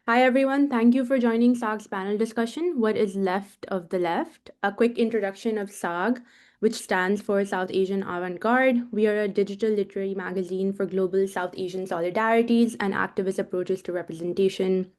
Hi, everyone. Thank you for joining SAAG's panel discussion, What is Left of the Left? A quick introduction of SAAG, which stands for South Asian Avant-Garde. We are a digital literary magazine for global South Asian solidarities and activist approaches to representation.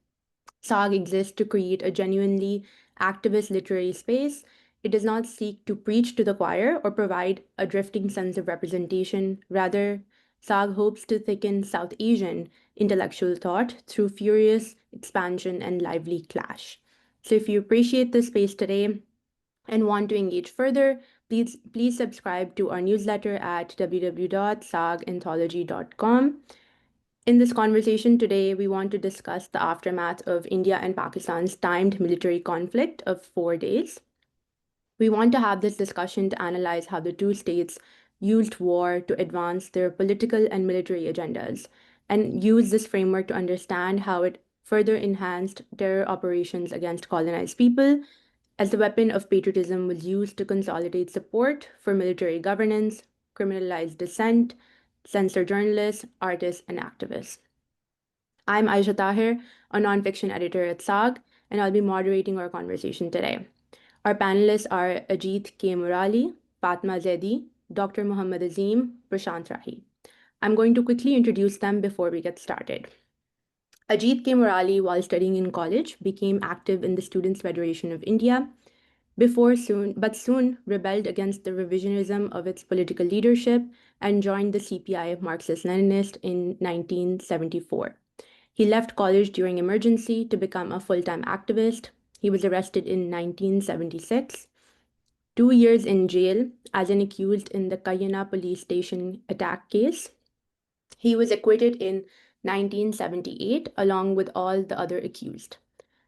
SAAG exists to create a genuinely activist literary space. It does not seek to preach to the choir or provide a drifting sense of representation. Rather, SAAG hopes to thicken South Asian intellectual thought through furious expansion and lively clash. So, if you appreciate this space today and want to engage further, please subscribe to our newsletter at www.saganthology.com. In this conversation today, we want to discuss the aftermath of India and Pakistan's timed military conflict of 4 days. We want to have this discussion to analyze how the two states used war to advance their political and military agendas, and use this framework to understand how it further enhanced terror operations against colonized people, as the weapon of patriotism was used to consolidate support for military governance, criminalize dissent, censor journalists, artists, and activists. I'm Aisha Tahir, a nonfiction editor at SAAG, and I'll be moderating our conversation today. Our panelists are K.Murali, Fatima Zaidi, Dr. Muhammad Azeem, Prashant Rahi. I'm going to quickly introduce them before we get started. K.Murali, while studying in college, became active in the Students' Federation of India, but soon rebelled against the revisionism of its political leadership and joined the CPI Marxist-Leninist in 1974. He left college during emergency to become a full-time activist. He was arrested in 1976, 2 years in jail as an accused in the Kayana police station attack case. He was acquitted in 1978 along with all the other accused.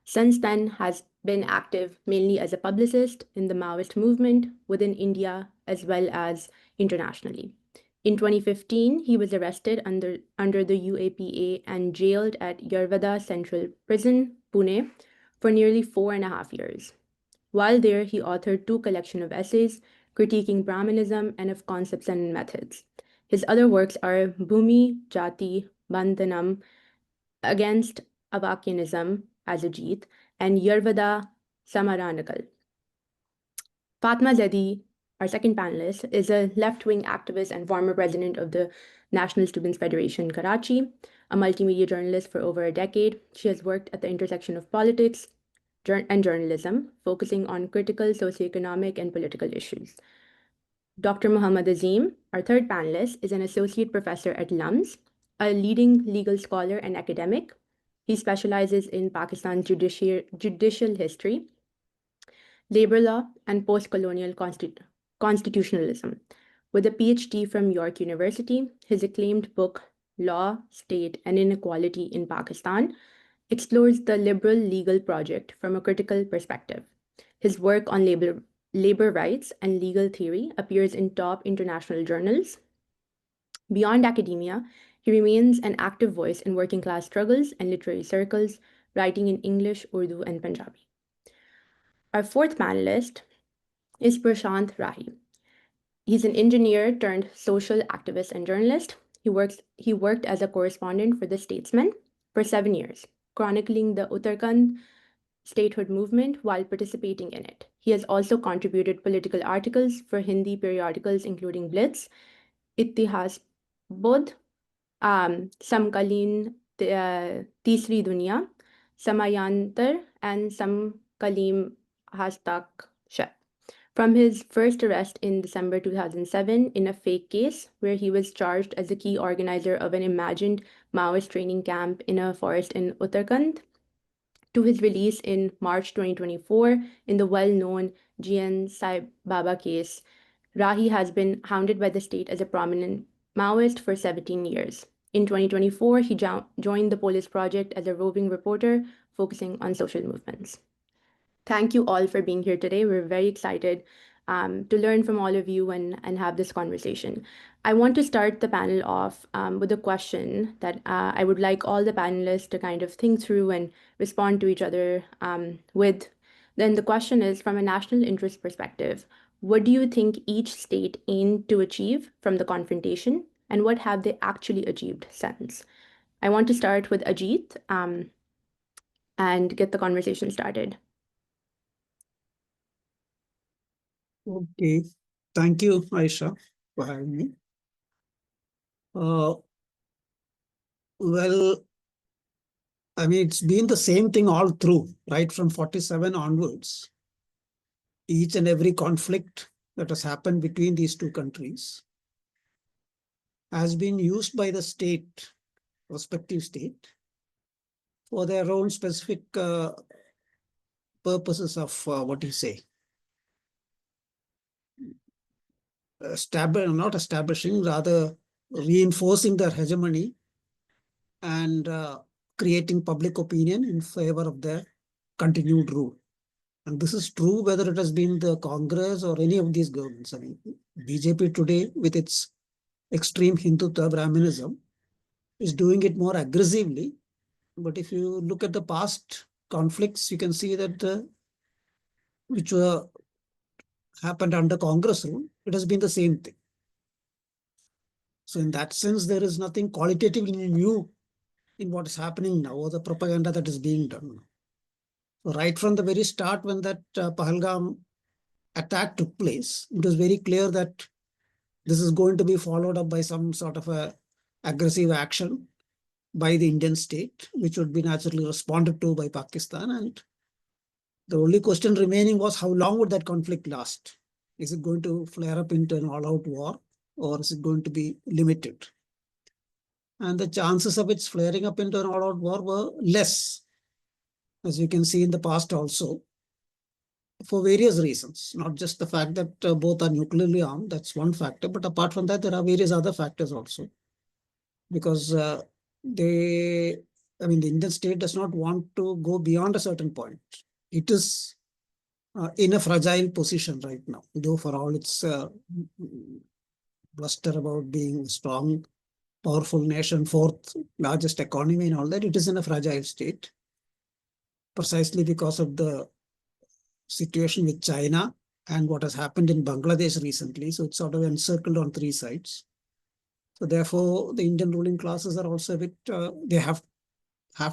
Since then has been active mainly as a publicist in the Maoist movement within India as well as internationally. In 2015, he was arrested under the UAPA and jailed at Yerwada Central Prison, Pune, for nearly 4.5 years. While there, he authored 2 collections of essays critiquing Brahmanism and of concepts and methods. His other works are Bhumi Jati Bandhanam, Against Avakianism as Ajit, and Yerwada Samaranakal. Fatma Zaidi, our second panelist, is a left-wing activist and former president of the National Students Federation, Karachi, a multimedia journalist for over a decade. She has worked at the intersection of politics and journalism, focusing on critical socioeconomic and political issues. Dr. Muhammad Azeem, our third panelist, is an associate professor at LUMS, a leading legal scholar and academic. He specializes in Pakistan's judicial history, labor law, and post-colonial constitutionalism. With a PhD from York University, his acclaimed book, Law, State, and Inequality in Pakistan, explores the liberal legal project from a critical perspective. His work on labor rights and legal theory appears in top international journals. Beyond academia, he remains an active voice in working class struggles and literary circles, writing in English, Urdu, and Punjabi. Our fourth panelist is Prashant Rahi. He's an engineer turned social activist and journalist. He worked as a correspondent for The Statesman for 7 years, chronicling the Uttarakhand statehood movement while participating in it. He has also contributed political articles for Hindi periodicals including Blitz, Ittihas Bodh, Samkaleen Tisri Dunya, Samayantar, and Samkalim Hastak Shat. From his first arrest in December 2007 in a fake case where he was charged as a key organizer of an imagined Maoist training camp in a forest in Uttarakhand, to his release in March 2024 in the well-known GN Sai Baba case, Rahi has been hounded by the state as a prominent Maoist for 17 years. In 2024, he joined the Polis Project as a roving reporter focusing on social movements. Thank you all for being here today. We're very excited to learn from all of you and have this conversation. I want to start the panel off with a question that I would like all the panelists to kind of think through and respond to each other with. Then the question is, from a national interest perspective, what do you think each state aimed to achieve from the confrontation, and what have they actually achieved since? I want to start with Ajit. and get the conversation started. Okay. Thank you, Aisha, for having me. Well, I mean, it's been the same thing all through, right from 47 onwards. Each and every conflict that has happened between these two countries has been used by the state, respective state, for their own specific purposes of what do you say, not establishing, rather reinforcing their hegemony and creating public opinion in favor of their continued rule. And this is true whether it has been the Congress or any of these governments. I mean, BJP today, with its extreme Hindutva Brahminism, is doing it more aggressively. But if you look at the past conflicts, you can see that which were happened under Congress rule, it has been the same thing. So in that sense, there is nothing qualitatively new in what is happening now or the propaganda that is being done now. So right from the very start, when that Pahalgam attack took place, it was very clear that this is going to be followed up by some sort of a aggressive action by the Indian state, which would be naturally responded to by Pakistan. And the only question remaining was how long would that conflict last? Is it going to flare up into an all-out war, or is it going to be limited? And the chances of its flaring up into an all-out war were less, as you can see in the past also, for various reasons, not just the fact that both are nuclearly armed, that's one factor, but apart from that, there are various other factors also. Because the Indian state does not want to go beyond a certain point. It is in a fragile position right now, though for all its bluster about being a strong, powerful nation, fourth largest economy and all that, it is in a fragile state, precisely because of the situation with China and what has happened in Bangladesh recently. So it's sort of encircled on three sides. So therefore, the Indian ruling classes are also a bit, they have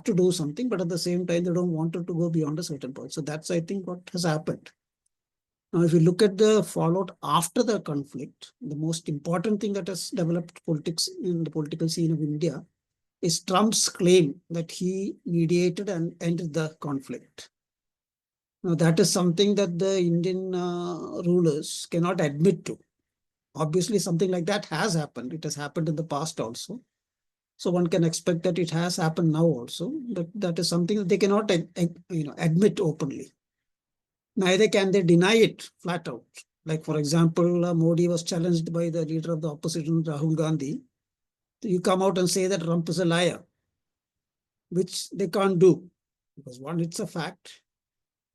to do something, but at the same time, they don't want it to go beyond a certain point. So that's, I think, what has happened. Now, if you look at the fallout after the conflict, the most important thing that has developed politics in the political scene of India is Trump's claim that he mediated and ended the conflict. Now, that is something that the Indian rulers cannot admit to. Obviously, something like that has happened. It has happened in the past also. So one can expect that it has happened now also. That is something that they cannot admit openly. Neither can they deny it flat out. Like, for example, Modi was challenged by the leader of the opposition, Rahul Gandhi. You come out and say that Trump is a liar, which they can't do. Because one, it's a fact.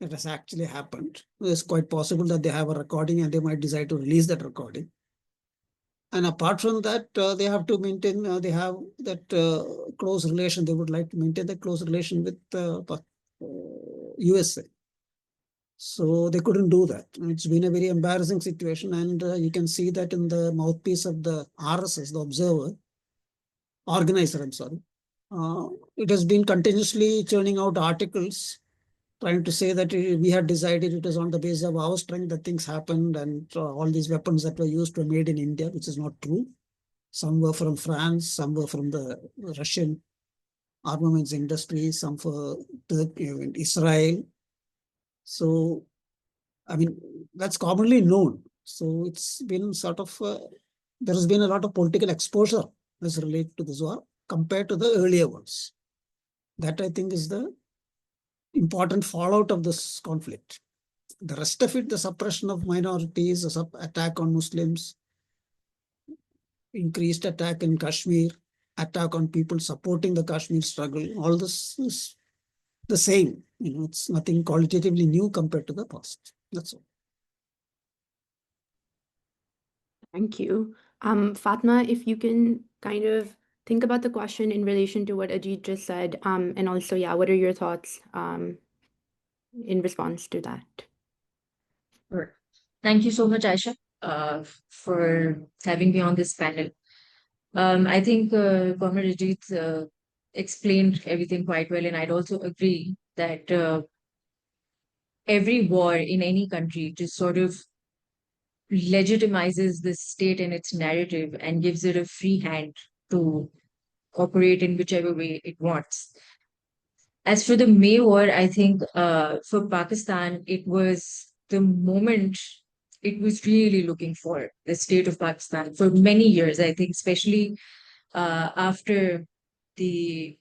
It has actually happened. It's quite possible that they have a recording and they might decide to release that recording. And apart from that, they have to maintain, they have that close relation. They would like to maintain that close relation with USA. So they couldn't do that. It's been a very embarrassing situation. And you can see that in the mouthpiece of the RSS, the organizer, I'm sorry. It has been continuously churning out articles trying to say that we had decided it is on the basis of our strength that things happened and all these weapons that were used were made in India, which is not true. Some were from France, some were from the Russian armaments industry, some for Turkey, Israel. So, that's commonly known. So it's been sort of, there has been a lot of political exposure as related to this war compared to the earlier ones. That I think is the important fallout of this conflict. The rest of it, the suppression of minorities, the attack on Muslims, increased attack in Kashmir, attack on people supporting the Kashmir struggle, all this is the same. It's nothing qualitatively new compared to the past. That's all. Thank you. Fatma, if you can kind of think about the question in relation to what Ajit just said, and also, yeah, what are your thoughts in response to that? Sure. Thank you so much, Aisha, for having me on this panel. I think Comrade Ajit explained everything quite well, and I'd also agree that every war in any country just sort of legitimizes the state and its narrative and gives it a free hand to operate in whichever way it wants. As for the May War, I think for Pakistan, it was the moment it was really looking for, the state of Pakistan, for many years, I think, especially after the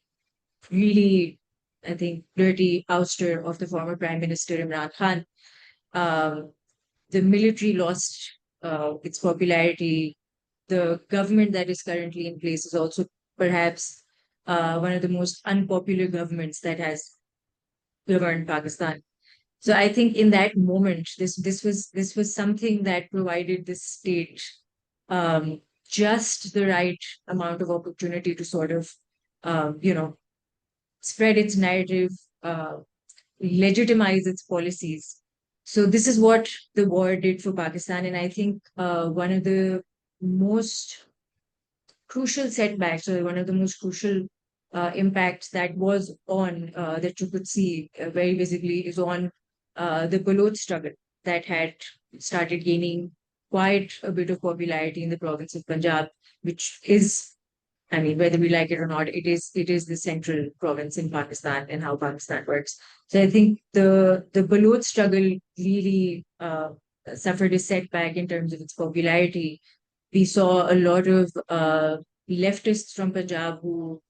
really, I think, dirty ouster of the former Prime Minister Imran Khan. Um, the military lost its popularity. The government that is currently in place is also perhaps one of the most unpopular governments that has governed Pakistan. So I think in that moment, this was something that provided the state um, just the right amount of opportunity to sort of, you know, spread its narrative, uh, legitimize its policies. So this is what the war did for Pakistan, and I think one of the most crucial setbacks, or one of the most crucial impacts that was on that you could see very visibly is on the Baloch struggle that had started gaining quite a bit of popularity in the province of Punjab, which is, I mean, whether we like it or not, it is the central province in Pakistan and how Pakistan works. So I think the Baloch struggle really suffered a setback in terms of its popularity. We saw a lot of leftists from Punjab who,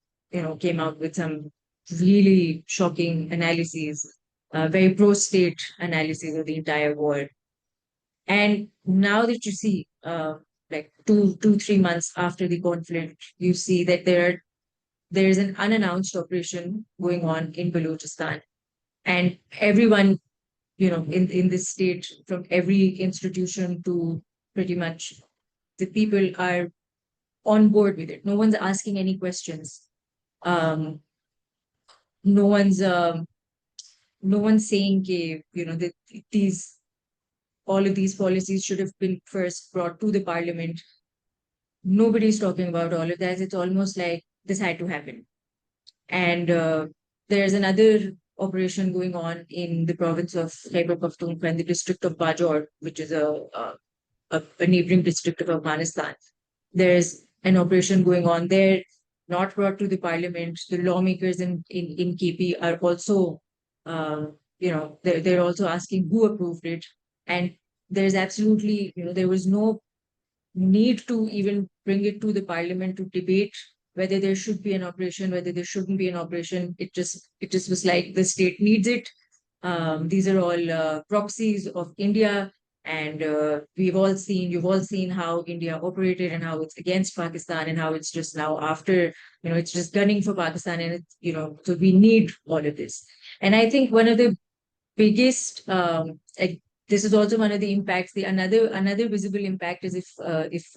came out with some really shocking analyses, very pro-state analyses of the entire war. And now that you see, like 3 months after the conflict, you see that there is an unannounced operation going on in Balochistan, and everyone, in this state, from every institution to pretty much the people, are on board with it. No one's asking any questions. Um, no one's um, no one's saying, that these all of these policies should have been first brought to the parliament. Nobody's talking about all of that. It's almost like this had to happen. And there's another operation going on in the province of Khyber Pakhtunkhwa in the district of Bajor, which is a neighboring district of Afghanistan. There's an operation going on there, not brought to the parliament. The lawmakers in KP are also, they're also asking who approved it. And there's absolutely, there was no need to even bring it to the parliament to debate whether there should be an operation, whether there shouldn't be an operation. It just was like the state needs it. These are all proxies of India, and you've all seen how India operated and how it's against Pakistan and how it's just now after, it's just gunning for Pakistan, and it's, so we need all of this. And I think one of the biggest this is also one of the impacts. The another visible impact is if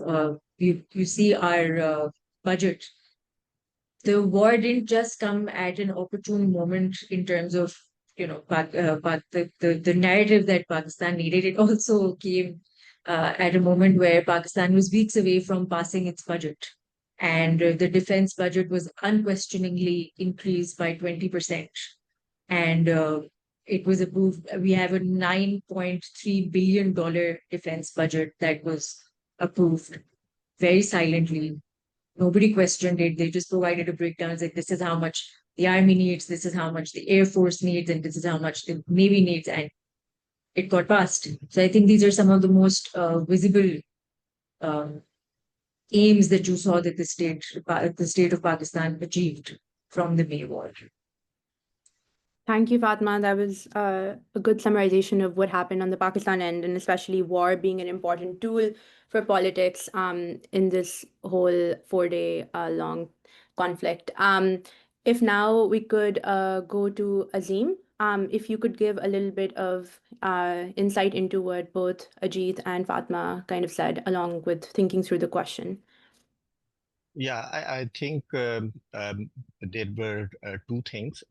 you see our budget. The war didn't just come at an opportune moment in terms of, the narrative that Pakistan needed. It also came at a moment where Pakistan was weeks away from passing its budget, and the defense budget was unquestioningly increased by 20%. And it was approved. We have a $9.3 billion defense budget that was approved very silently. Nobody questioned it. They just provided a breakdown. It's like, this is how much the Army needs, this is how much the Air Force needs, and this is how much the Navy needs. And it got passed. So I think these are some of the most visible um, aims that you saw that the state of Pakistan achieved from the May War. Thank you, Fatma. That was a good summarization of what happened on the Pakistan end, and especially war being an important tool for politics in this whole 4-day long conflict. If now we could go to Azeem, if you could give a little bit of insight into what both Ajit and Fatma kind of said, along with thinking through the question. Yeah, I think there were two things.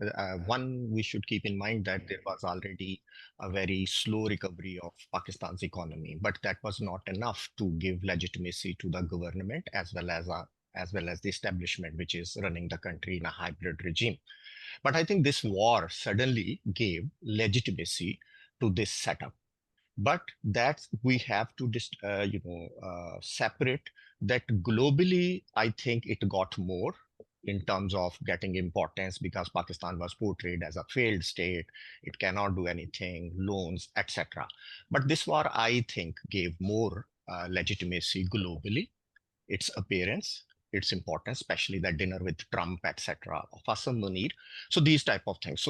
One, we should keep in mind that there was already a very slow recovery of Pakistan's economy, but that was not enough to give legitimacy to the government as well as the establishment, which is running the country in a hybrid regime. But I think this war suddenly gave legitimacy to this setup. But that we have to separate that globally. I think it got more in terms of getting importance because Pakistan was portrayed as a failed state. It cannot do anything, loans, etc. But this war, I think, gave more legitimacy globally, its appearance, its importance, especially that dinner with Trump, etc., of Hassan Munir. So these type of things.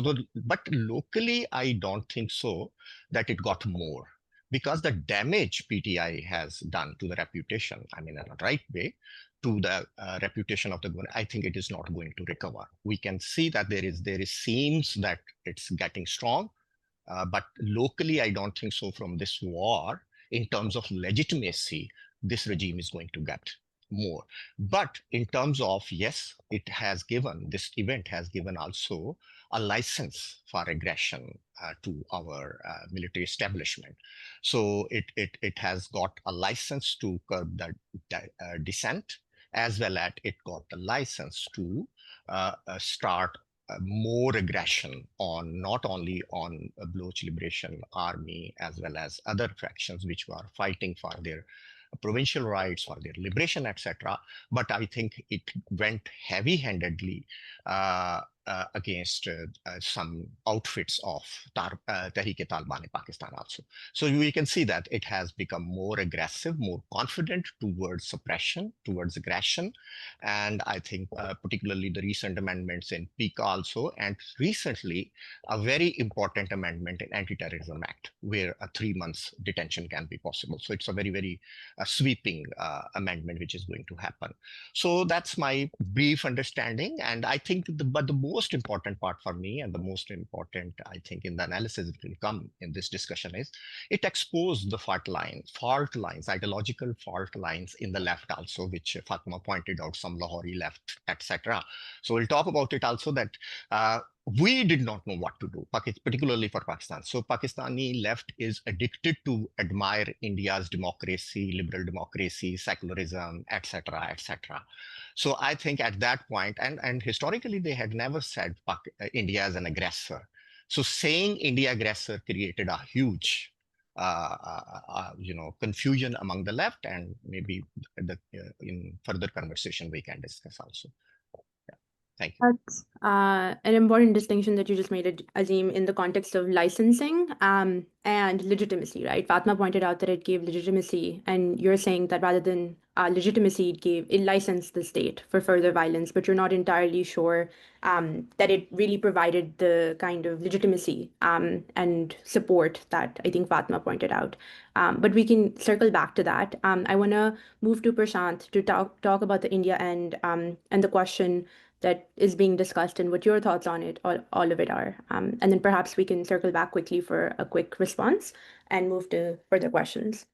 But locally, I don't think so that it got more because the damage PTI has done to the reputation, I mean, in a right way, to the reputation of the government, I think it is not going to recover. We can see that there is seems that it's getting strong, but locally, I don't think so. From this war, in terms of legitimacy, this regime is going to get more. But in terms of, yes, this event has given also a license for aggression to our military establishment. So it has got a license to curb the dissent, as well as it got a license to start more aggression on not only on Baloch Liberation Army as well as other factions which were fighting for their provincial rights, for their liberation, etc. But I think it went heavy-handedly against some outfits of Tehreek-e-Taliban in Pakistan also. So we can see that it has become more aggressive, more confident towards suppression, towards aggression. And I think particularly the recent amendments in PICA also, and recently a very important amendment in Anti-Terrorism Act, where a 3 months detention can be possible. So it's a very, very sweeping amendment which is going to happen. So that's my brief understanding. And I think but the most important part for me, and the most important, I think, in the analysis it will come in this discussion is it exposed the fault lines, ideological fault lines in the left also, which Fatima pointed out, some Lahori left, etc. So we'll talk about it also that we did not know what to do, particularly for Pakistan. So Pakistani left is addicted to admire India's democracy, liberal democracy, secularism, etc., etc. So I think at that point, and historically they had never said India as an aggressor. So saying India aggressor created a huge confusion among the left, and maybe in further conversation we can discuss also. Yeah. Thank you. That's an important distinction that you just made, Azeem, in the context of licensing and legitimacy, right? Fatma pointed out that it gave legitimacy, and you're saying that rather than legitimacy, it licensed the state for further violence, but you're not entirely sure that it really provided the kind of legitimacy and support that I think Fatma pointed out. But we can circle back to that. I want to move to Prashant to talk about the India and the question that is being discussed and what your thoughts on it, all of it are. And then perhaps we can circle back quickly for a quick response and move to further questions.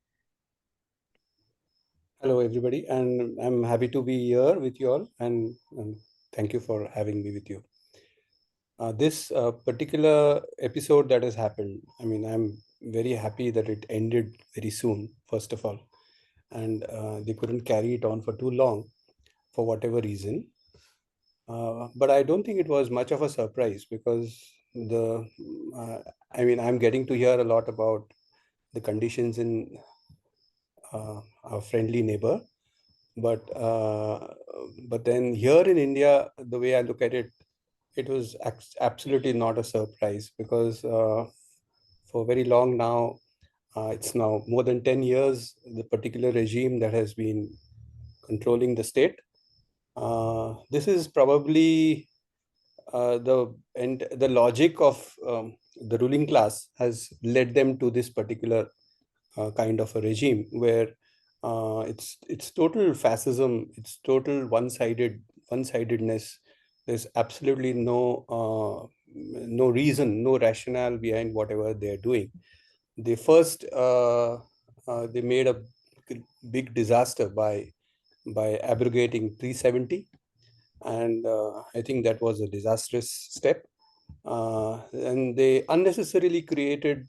Hello, everybody, and I'm happy to be here with you all, and thank you for having me with you. This particular episode that has happened, I mean, I'm very happy that it ended very soon, first of all, and they couldn't carry it on for too long for whatever reason. But I don't think it was much of a surprise because I mean, I'm getting to hear a lot about the conditions in our friendly neighbor. But then here in India, the way I look at it, it was absolutely not a surprise because for very long now, it's now more than 10 years, the particular regime that has been controlling the state. This is probably the logic of the ruling class has led them to this particular kind of a regime where it's total fascism, it's total one-sidedness. There's absolutely no reason, no rationale behind whatever they're doing. They first they made a big disaster by abrogating 370, and I think that was a disastrous step. And they unnecessarily created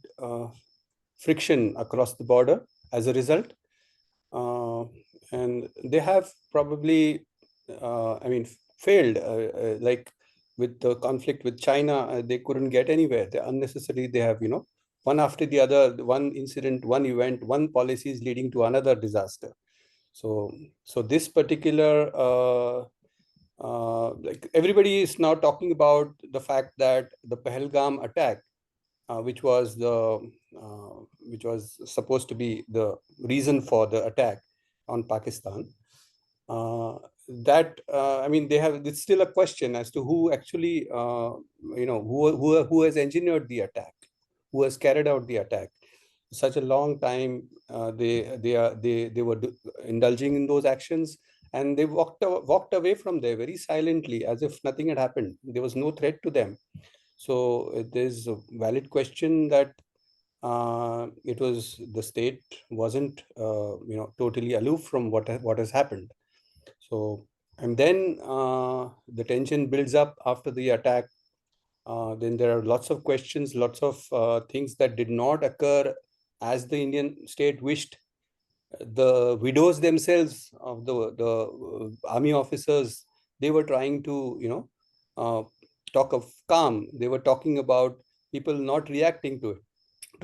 friction across the border as a result. And they have probably, I mean, failed. Like with the conflict with China, they couldn't get anywhere. They unnecessarily, they have, one after the other, one incident, one event, one policy is leading to another disaster. So this particular, like everybody is now talking about the fact that the Pahalgam attack, which was supposed to be the reason for the attack on Pakistan. I mean, it's still a question as to who actually, who has engineered the attack, who has carried out the attack. Such a long time, they were indulging in those actions, and they walked away from there very silently, as if nothing had happened. There was no threat to them. So there's a valid question that it was the state wasn't totally aloof from what has happened. So, and then the tension builds up after the attack. Then there are lots of questions, lots of things that did not occur as the Indian state wished. The widows themselves of the army officers, they were trying to talk of calm. They were talking about people not reacting to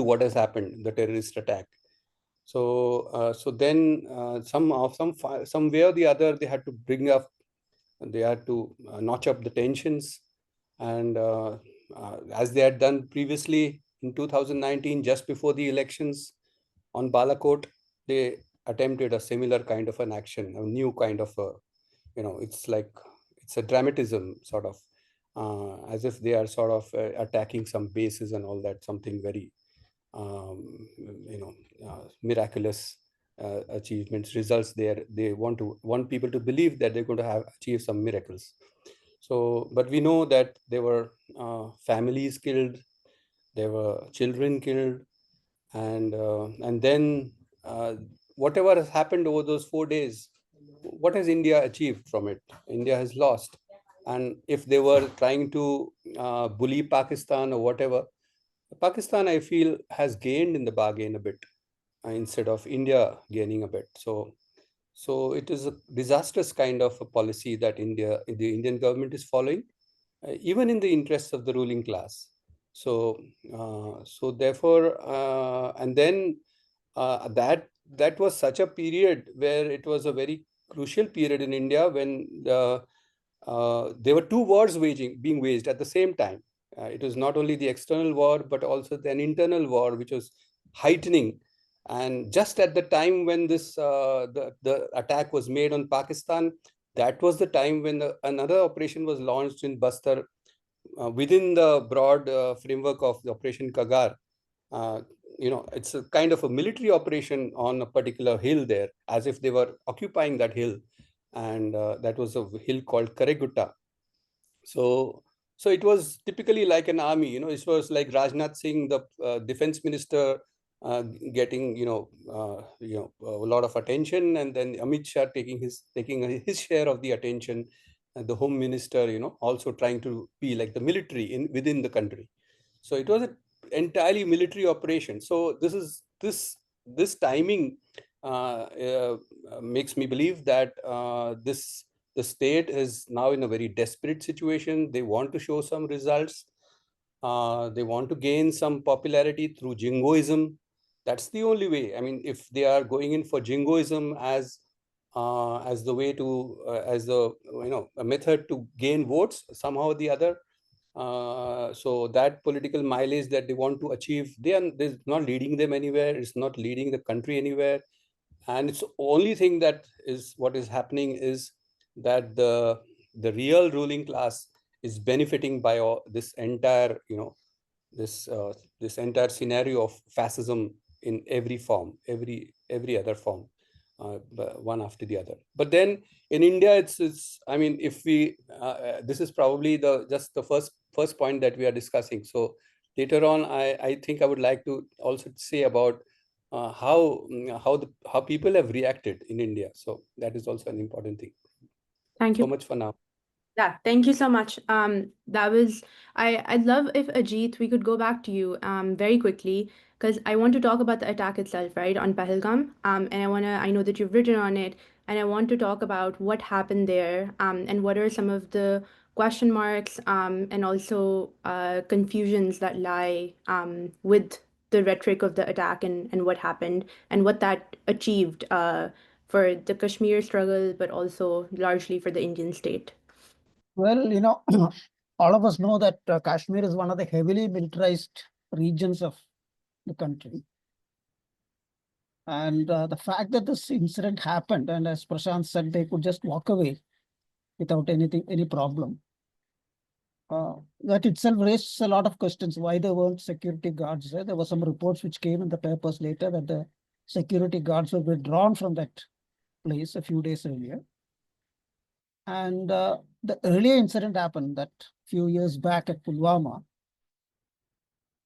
what has happened, the terrorist attack. So then some way or the other, they had to bring up, they had to notch up the tensions, and as they had done previously in 2019, just before the elections on Balakot, they attempted a similar kind of an action, a new kind of a, it's a dramatism sort of, as if they are sort of attacking some bases and all that, something very miraculous achievements, results there. They want people to believe that they're going to have achieved some miracles. So, but we know that there were families killed, there were children killed, and then whatever has happened over those 4 days, what has India achieved from it? India has lost. And if they were trying to bully Pakistan or whatever, Pakistan, I feel, has gained in the bargain a bit instead of India gaining a bit. So it is a disastrous kind of a policy that the Indian government is following, even in the interests of the ruling class. So therefore, and then that was such a period where it was a very crucial period in India when there were two wars being waged at the same time. It was not only the external war, but also an internal war, which was heightening. And just at the time when the attack was made on Pakistan, that was the time when another operation was launched in Bastar within the broad framework of the Operation Kagar. It's a kind of a military operation on a particular hill there, as if they were occupying that hill. And that was a hill called Karegutta. So it was typically like an army. It was like Rajnath Singh, the defense minister, getting a lot of attention, and then Amit Shah taking his share of the attention, and the home minister also trying to be like the military within the country. So it was an entirely military operation. So this timing makes me believe that the state is now in a very desperate situation. They want to show some results. They want to gain some popularity through jingoism. That's the only way. I mean, if they are going in for jingoism as the way to as a method to gain votes somehow or the other, so that political mileage that they want to achieve, they're not leading them anywhere. It's not leading the country anywhere. And it's the only thing that is what is happening is that the real ruling class is benefiting by all this entire this entire scenario of fascism in every form, every other form, one after the other. But then in India, it's I mean, if we this is probably just the first point that we are discussing. So later on, I think I would like to also say about how people have reacted in India. So that is also an important thing. Thank So you. much for now. Yeah, thank you so much. That was I'd love if Ajit, we could go back to you very quickly, because I want to talk about the attack itself, right, on Pahalgam. And I know that you've written on it. and I want to talk about what happened there, and what are some of the question marks, and also confusions that lie with the rhetoric of the attack, and what happened and what that achieved for the Kashmir struggle, but also largely for the Indian state. Well, all of us know that Kashmir is one of the heavily militarized regions of the country. And the fact that this incident happened, and as Prashant said, they could just walk away without any problem. That itself raises a lot of questions. Why there weren't security guards there? There were some reports which came in the papers later that the security guards were withdrawn from that place a few days earlier. And the earlier incident happened that few years back at Pulwama.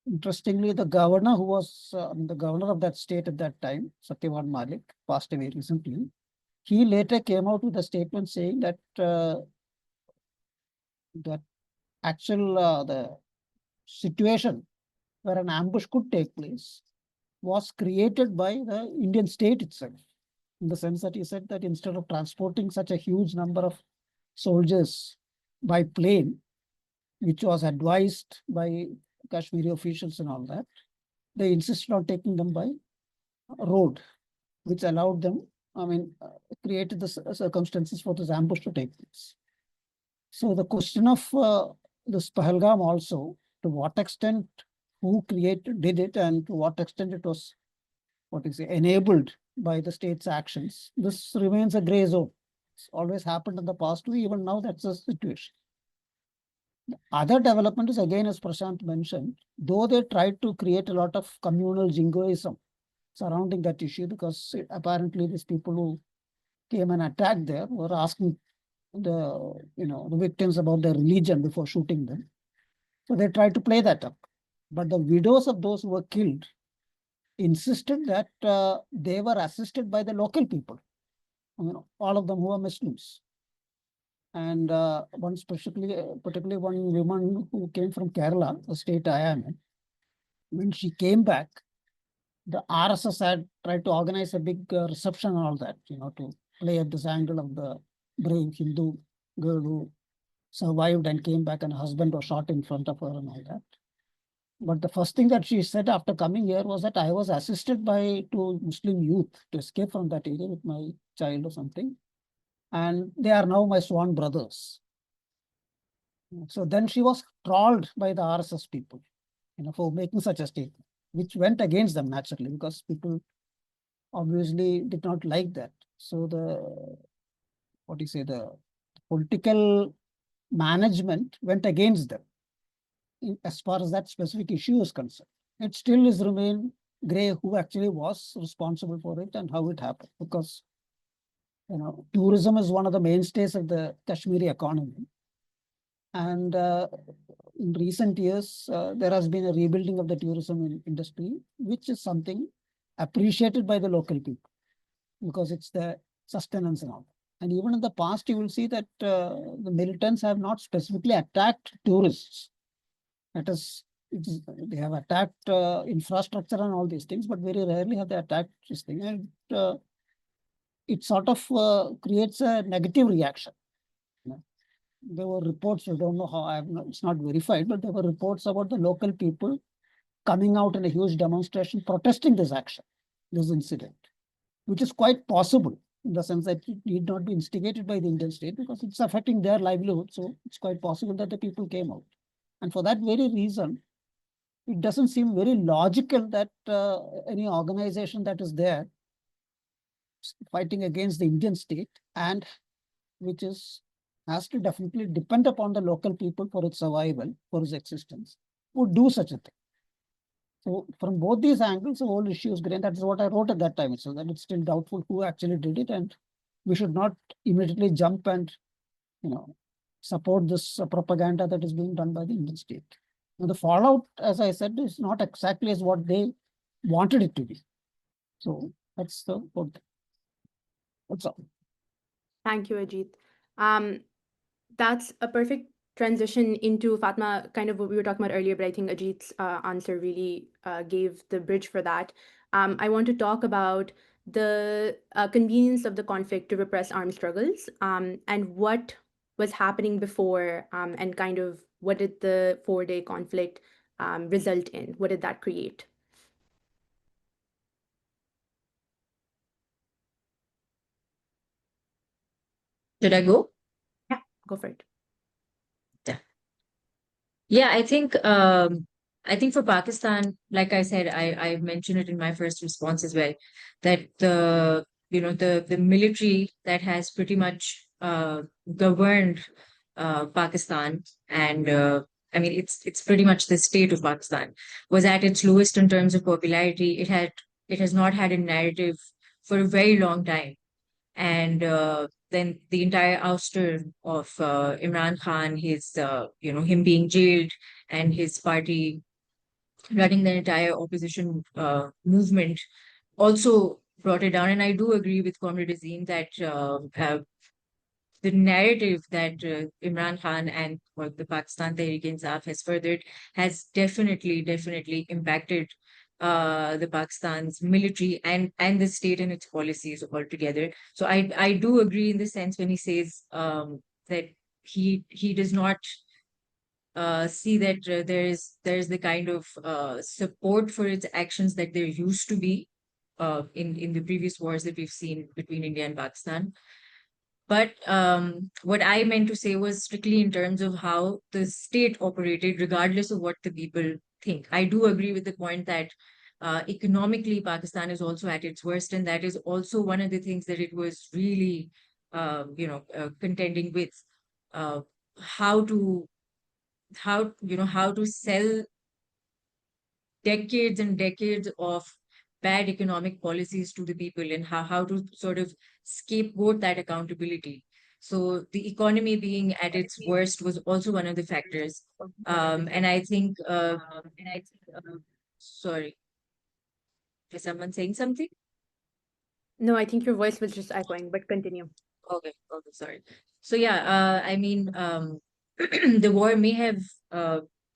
Interestingly, the governor who was the governor of that state at that time, Satyawal Malik, passed away recently. He later came out with a statement saying that that actual the situation where an ambush could take place was created by the Indian state itself, in the sense that he said that instead of transporting such a huge number of soldiers by plane, which was advised by Kashmiri officials and all that, they insisted on taking them by road, which allowed them, created the circumstances for this ambush to take place. So the question of this Pahalgam also, to what extent who did it, and to what extent it was, enabled by the state's actions, this remains a gray zone. It's always happened in the past too, even now that's the situation. The other development is, again, as Prashant mentioned, though they tried to create a lot of communal jingoism surrounding that issue, because apparently these people who came and attacked there were asking the victims about their religion before shooting them. So they tried to play that up. But the widows of those who were killed insisted that they were assisted by the local people, all of them who were Muslims. And particularly one woman who came from Kerala, the state I am in, when she came back, the RSS had tried to organize a big reception and all that, to play at this angle of the brave Hindu girl who survived and came back, and her husband was shot in front of her and all that. But the first thing that she said after coming here was that I was assisted by two Muslim youth to escape from that area with my child or something. And they are now my sworn brothers. So then she was trolled by the RSS people, for making such a statement, which went against them naturally, because people obviously did not like that. So the political management went against them as far as that specific issue is concerned. It still is remain gray who actually was responsible for it and how it happened, because tourism is one of the mainstays of the Kashmiri economy. And in recent years, there has been a rebuilding of the tourism industry, which is something appreciated by the local people, because it's the sustenance and all. And even in the past, you will see that the militants have not specifically attacked tourists. They have attacked infrastructure and all these things, but very rarely have they attacked this thing. And it sort of creates a negative reaction. There were reports, I don't know how, it's not verified, but there were reports about the local people coming out in a huge demonstration protesting this action, this incident, which is quite possible in the sense that it need not be instigated by the Indian state, because it's affecting their livelihood. So it's quite possible that the people came out. And for that very reason, it doesn't seem very logical that any organization that is there fighting against the Indian state, and which has to definitely depend upon the local people for its survival, for its existence, would do such a thing. So from both these angles, the whole issue is grey. That's what I wrote at that time. So that it's still doubtful who actually did it, and we should not immediately jump and support this propaganda that is being done by the Indian state. Now, the fallout, as I said, is not exactly as what they wanted it to be. So that's the whole thing. That's all. Thank you, Ajit. That's a perfect transition into, Fatma, kind of what we were talking about earlier, but I think Ajit's answer really gave the bridge for that. I want to talk about the convenience of the conflict to repress armed struggles, and what was happening before, and kind of what did the 4-day conflict result in? What did that create? Should I go? Yeah, go for it. Yeah, I think for Pakistan, like I said, I mentioned it in my first response as well, that the military that has pretty much governed Pakistan, and I mean it's pretty much the state of Pakistan, was at its lowest in terms of popularity. It has not had a narrative for a very long time. And then the entire ouster of Imran Khan, his him being jailed, and his party running the entire opposition movement also brought it down. And I do agree with Comrade Azeem that the narrative that Imran Khan and the Pakistan Tehreek-e-Insaf has furthered has definitely impacted the Pakistan's military and the state and its policies altogether. So I do agree in the sense when he says that he does not see that there's the kind of support for its actions that there used to be in the previous wars that we've seen between India and Pakistan. But what I meant to say was strictly in terms of how the state operated, regardless of what the people think. I do agree with the point that economically, Pakistan is also at its worst, and that is also one of the things that it was really, contending with. Uh, how to how to sell decades and decades of bad economic policies to the people, and how to sort of scapegoat that accountability. So the economy being at its worst was also one of the factors. And I think, sorry, is someone saying something? No, I think your voice was just echoing, but continue. Okay, sorry. So yeah, I mean, the war may have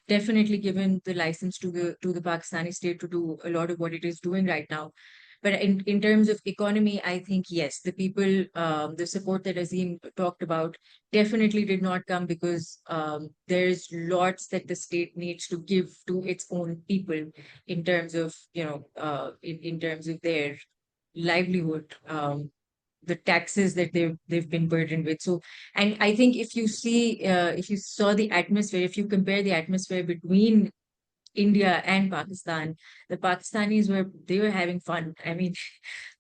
definitely given the license to the Pakistani state to do a lot of what it is doing right now. But in terms of economy, I think yes, the people, the support that Azeem talked about definitely did not come because there's lots that the state needs to give to its own people in terms of, in terms of their livelihood. The taxes that they've been burdened with. So, and I think if you saw the atmosphere, if you compare the atmosphere between India and Pakistan, the Pakistanis they were having fun. I mean,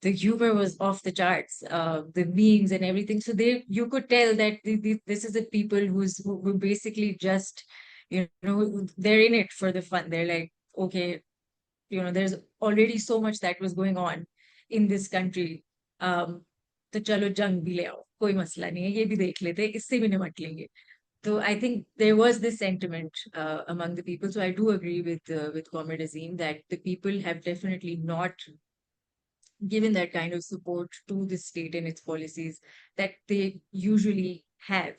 the humor was off the charts, the memes and everything. So you could tell that this is the people who basically just, they're in it for the fun. They're like, okay, there's already so much that was going on in this country. तो चलो जंग भी ले आओ, कोई मसला नहीं है, ये भी देख लेते हैं, इससे भी निपट लेंगे. So I think there was this sentiment among the people. So I do agree with Comrade Azeem that the people have definitely not given that kind of support to the state and its policies that they usually have.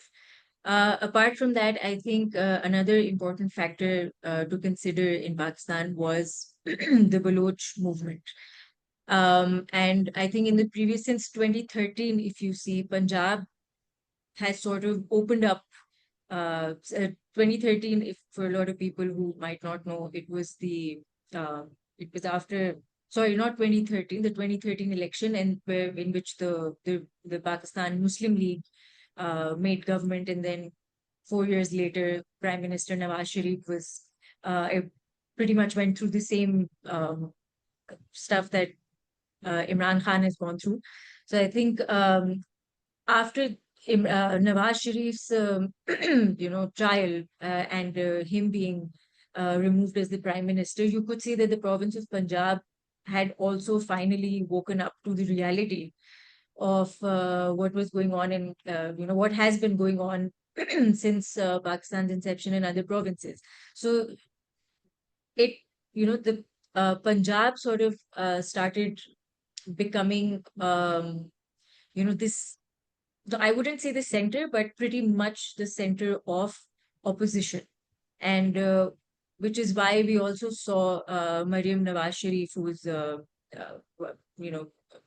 Apart from that, I think another important factor to consider in Pakistan was the Baloch movement. And I think in the previous, since 2013, if you see, Punjab has sort of opened up. 2013, if for a lot of people who might not know, it was it was after, sorry, not 2013, the 2013 election, and in which the Pakistan Muslim League made government, and then 4 years later, Prime Minister Nawaz Sharif was pretty much went through the same stuff that Imran Khan has gone through. So I think after Nawaz Sharif's trial and him being removed as the prime minister, you could see that the province of Punjab had also finally woken up to the reality of what was going on and what has been going on since Pakistan's inception in other provinces. So it the Punjab sort of started becoming this, I wouldn't say the center, but pretty much the center of opposition. And which is why we also saw Maryam Nawaz Sharif, who was,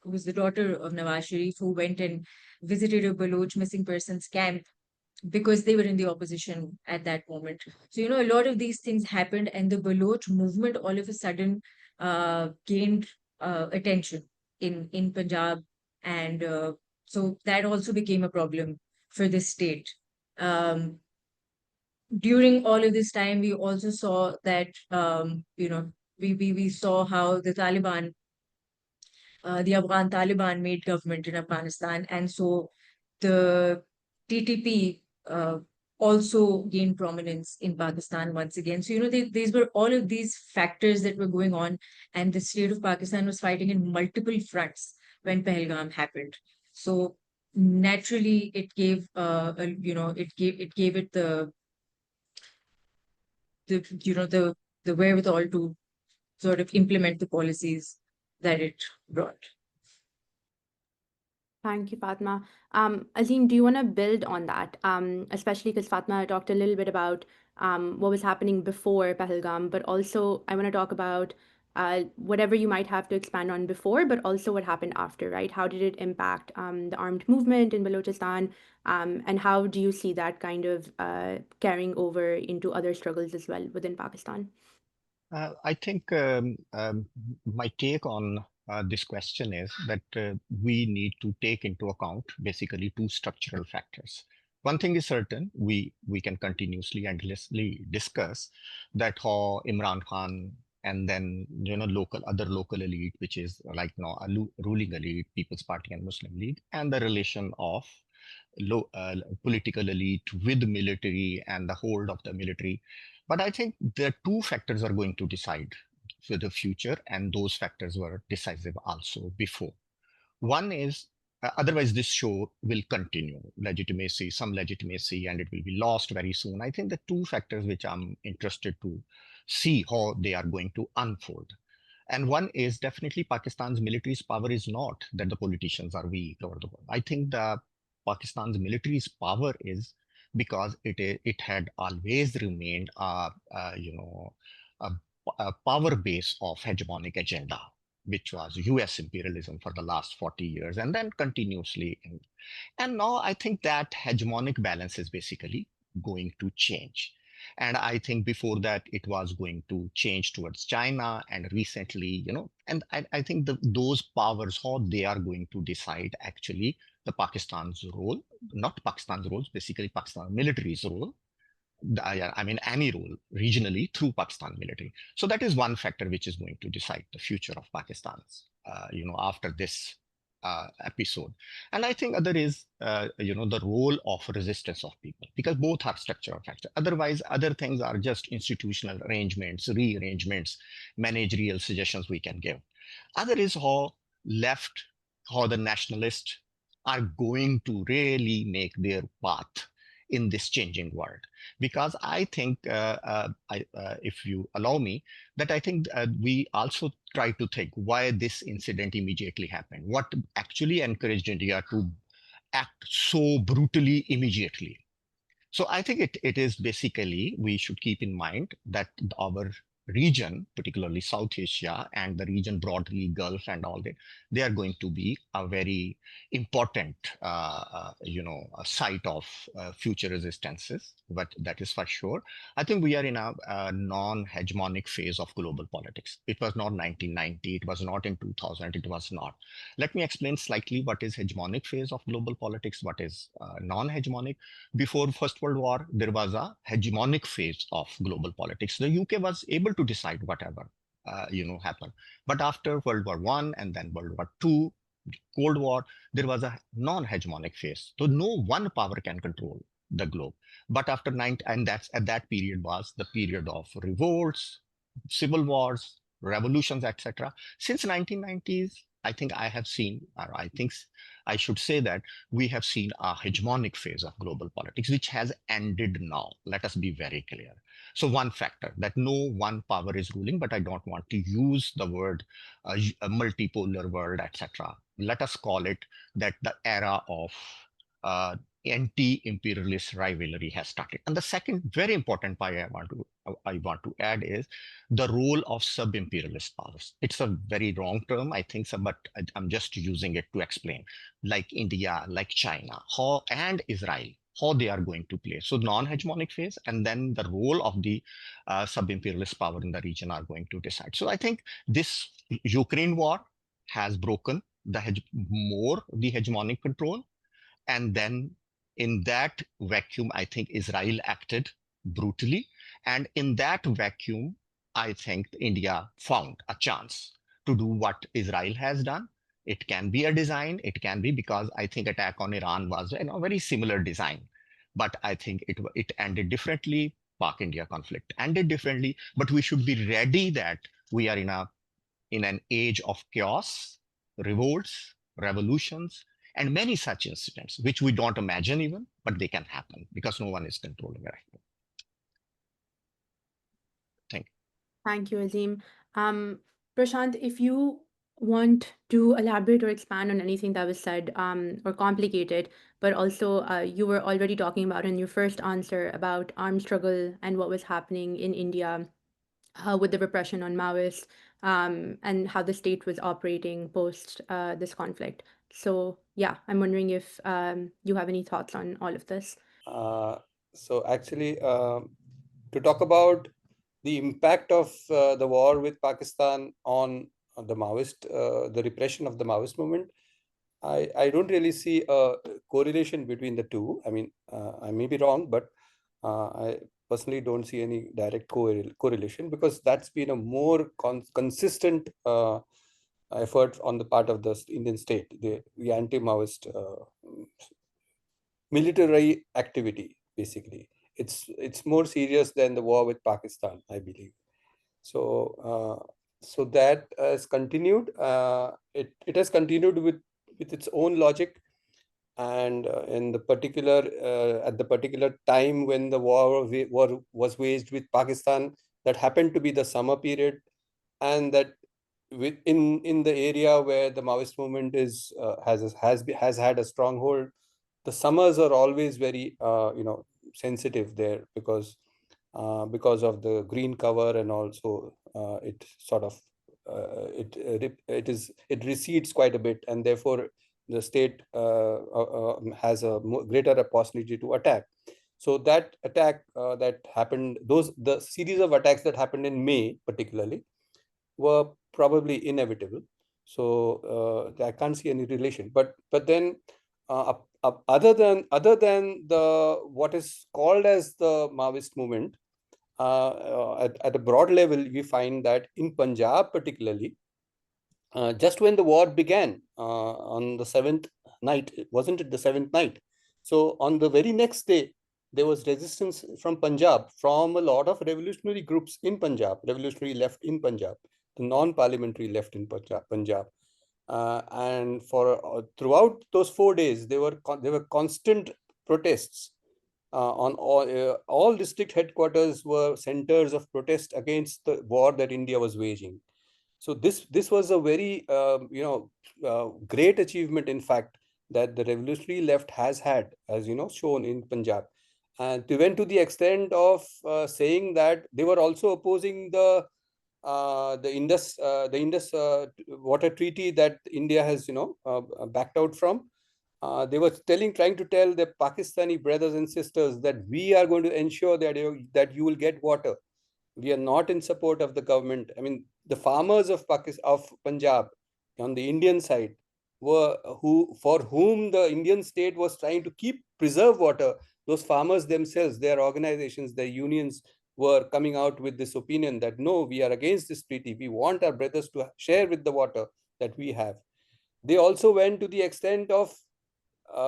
who was the daughter of Nawaz Sharif, who went and visited a Baloch missing persons camp because they were in the opposition at that moment. So, a lot of these things happened, and the Baloch movement all of a sudden gained attention in Punjab. And so that also became a problem for the state. During all of this time, we also saw that, we saw how the Afghan Taliban made government in Afghanistan. And so the TTP also gained prominence in Pakistan once again. So, these were all of these factors that were going on, and the state of Pakistan was fighting in multiple fronts when Pahalgam happened. So naturally, it gave, it gave it the wherewithal to sort of implement the policies that it brought. Thank you, Fatma. Azeem, do you want to build on that? Especially because Fatma talked a little bit about what was happening before Pahalgam, but also I want to talk about whatever you might have to expand on before, but also what happened after, right? How did it impact the armed movement in Balochistan? And how do you see that kind of carrying over into other struggles as well within Pakistan? I think my take on this question is that we need to take into account basically two structural factors. One thing is certain, we can continuously, endlessly discuss that how Imran Khan and then other local elite, which is like now a ruling elite, People's Party and Muslim League, and the relation of political elite with military and the hold of the military. But I think the two factors are going to decide for the future, and those factors were decisive also before. One is, otherwise this show will continue, some legitimacy, and it will be lost very soon. I think the two factors which I'm interested to see how they are going to unfold. And one is definitely Pakistan's military's power is not that the politicians are weak or the world. I think the Pakistan's military's power is because it had always remained a, a power base of hegemonic agenda, which was US imperialism for the last 40 years, and then continuously. And now I think that hegemonic balance is basically going to change. And I think before that, it was going to change towards China. And recently, and I think those powers, how they are going to decide actually the Pakistan's role, not Pakistan's roles, basically Pakistan military's role. I mean, any role regionally through Pakistan military. So that is one factor which is going to decide the future of Pakistan's, after this episode. And I think other is, the role of resistance of people, because both are structural factors. Otherwise, other things are just institutional arrangements, rearrangements, managerial suggestions we can give. Other is how the nationalists are going to really make their path in this changing world. Because I think, if you allow me, that I think we also try to think why this incident immediately happened. What actually encouraged India to act so brutally immediately? So I think it is basically, we should keep in mind that our region, particularly South Asia and the region broadly, Gulf and all that, they are going to be a very important, a site of future resistances. But that is for sure. I think we are in a non-hegemonic phase of global politics. It was not 1990. It was not in 2000. It was not. Let me explain slightly what is hegemonic phase of global politics, what is non-hegemonic. Before First World War, there was a hegemonic phase of global politics. The UK was able to decide whatever happened. But after World War I and then World War II, Cold War, there was a non-hegemonic phase. So no one power can control the globe. But after and that's at that period was the period of revolts, civil wars, revolutions, etc. Since 1990s, I think I have seen, or I think I should say that we have seen a hegemonic phase of global politics, which has ended now. Let us be very clear. So one factor that no one power is ruling, but I don't want to use the word a multipolar world, etc. Let us call it that the era of anti-imperialist rivalry has started. And the second very important point I want to I want to add is the role of sub-imperialist powers. It's a very wrong term, I think, so, but I'm just using it to explain, like India, like China, and Israel, how they are going to play. So non-hegemonic phase, and then the role of the sub-imperialist power in the region are going to decide. So I think this Ukraine war has broken the the hegemonic control, and then in that vacuum, I think Israel acted brutally. And in that vacuum, I think India found a chance to do what Israel has done. It can be a design, it can be, because I think attack on Iran was a very similar design. But I think it ended differently. Pak-India conflict ended differently. But we should be ready that we are in an age of chaos, revolts, revolutions, and many such incidents, which we don't imagine even, but they can happen because no one is controlling it right now. Thank you. Thank you, Azeem. Prashant, if you want to elaborate or expand on anything that was said or complicated, but also you were already talking about in your first answer about armed struggle and what was happening in India with the repression on Maoists and how the state was operating post this conflict. So, yeah, I'm wondering if you have any thoughts on all of this. So actually, to talk about the impact of the war with Pakistan on the Maoist, the repression of the Maoist movement, I don't really see a correlation between the two. I mean, I may be wrong, but I personally don't see any direct correlation, because that's been a more consistent effort on the part of the Indian state, the anti-Maoist military activity, basically. It's more serious than the war with Pakistan, I believe. So so that has continued. It has continued with its own logic, and in the particular at the particular time when the war was waged with Pakistan, that happened to be the summer period, and that in the area where the Maoist movement has had a stronghold, the summers are always very sensitive there, because of the green cover, and also it sort of it recedes quite a bit, and therefore the state has a greater possibility to attack. So that attack that happened, the series of attacks that happened in May particularly, were probably inevitable. So I can't see any relation. But then other than the what is called as the Maoist movement, at a broad level, we find that in Punjab particularly, just when the war began on the seventh night, wasn't it the seventh night? So on the very next day, there was resistance from Punjab, from a lot of revolutionary groups in Punjab, revolutionary left in Punjab, the non-parliamentary left in Punjab. And for throughout those 4 days, there were constant protests. On all district headquarters were centers of protest against the war that India was waging. So this was a very great achievement, in fact, that the revolutionary left has had, as shown in Punjab, and they went to the extent of saying that they were also opposing the Indus water treaty that India has backed out from. They were trying to tell the Pakistani brothers and sisters that we are going to ensure that you will get water. We are not in support of the government. I mean, the farmers of Punjab on the Indian side were for whom the Indian state was trying to preserve water. Those farmers themselves, their organizations, their unions, were coming out with this opinion that no, we are against this treaty. We want our brothers to share with the water that we have. They also went to the extent of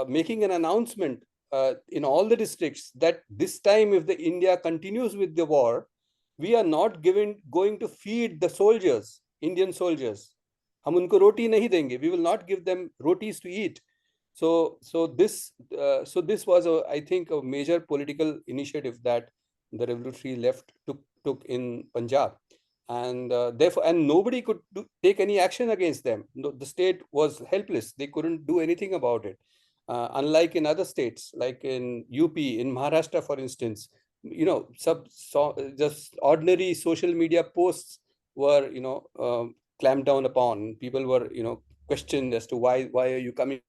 making an announcement in all the districts that this time, if the India continues with the war, we are not going to feed the soldiers, Indian soldiers. हम उनको रोटी नहीं देंगे. We will not give them rotis to eat. So this was I think a major political initiative that the revolutionary left took in Punjab, and therefore, and nobody could take any action against them. No, the state was helpless. They couldn't do anything about it. Unlike in other states, like in UP, in Maharashtra, for instance, just ordinary social media posts were clamped down upon. People were questioned as to why are you coming to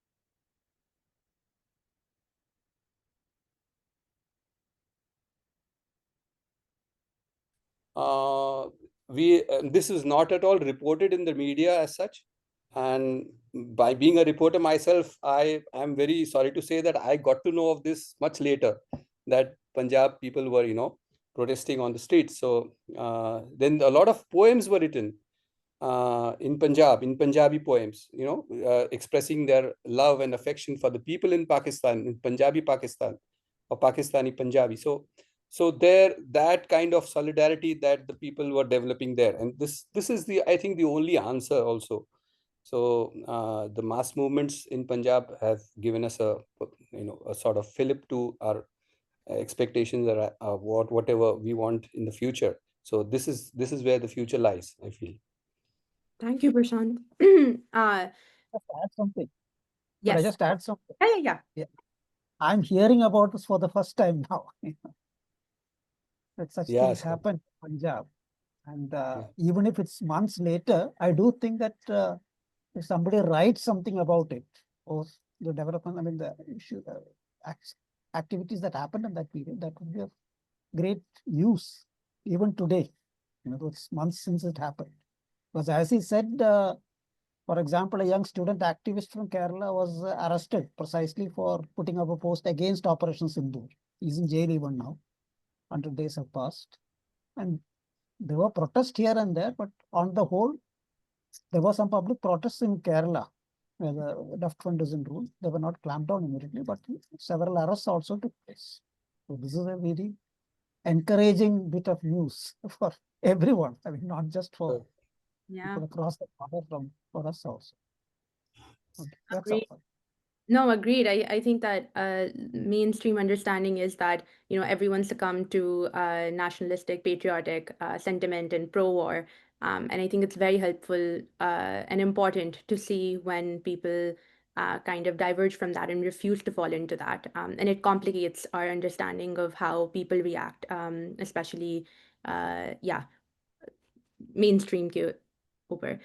Pakistan, we this is not at all reported in the media as such. And by being a reporter myself, I am very sorry to say that I got to know of this much later, that Punjab people were protesting on the streets. So then a lot of poems were written in Punjab, in Punjabi poems, expressing their love and affection for the people in Pakistan, in Punjabi Pakistan, or Pakistani Punjabi. So there, that kind of solidarity that the people were developing there, and this is the, I think, the only answer also. So the mass movements in Punjab have given us a sort of fillip to our expectations, or whatever we want in the future. So this is where the future lies, I feel. Thank you, Prashant. Just add something. Could I Yes. just add something? Yeah. I'm hearing about this for the first time now. That such things Sir. happen in Punjab. And Yeah. even if it's months later, I do think that if somebody writes something about it, or the development, I mean, the issue, activities that happened in that period, that would be of great use even today. It's months since it happened. Because as he said, for example, a young student activist from Kerala was arrested precisely for putting up a post against Operation Sindoor. He's in jail even now. 100 days have passed. And there were protests here and there, but on the whole, there were some public protests in Kerala where the left fund is in rule. They were not clamped down immediately, but several arrests also took place. So this is a very encouraging bit of news for everyone. I mean, not just for people across the border, for us also. Okay, that's all. No, agreed. I think that mainstream understanding is that, everyone succumbed to nationalistic, patriotic sentiment and pro-war. And I think it's very helpful and important to see when people kind of diverge from that and refuse to fall into that. And it complicates our understanding of how people react, especially, mainstream के ऊपर.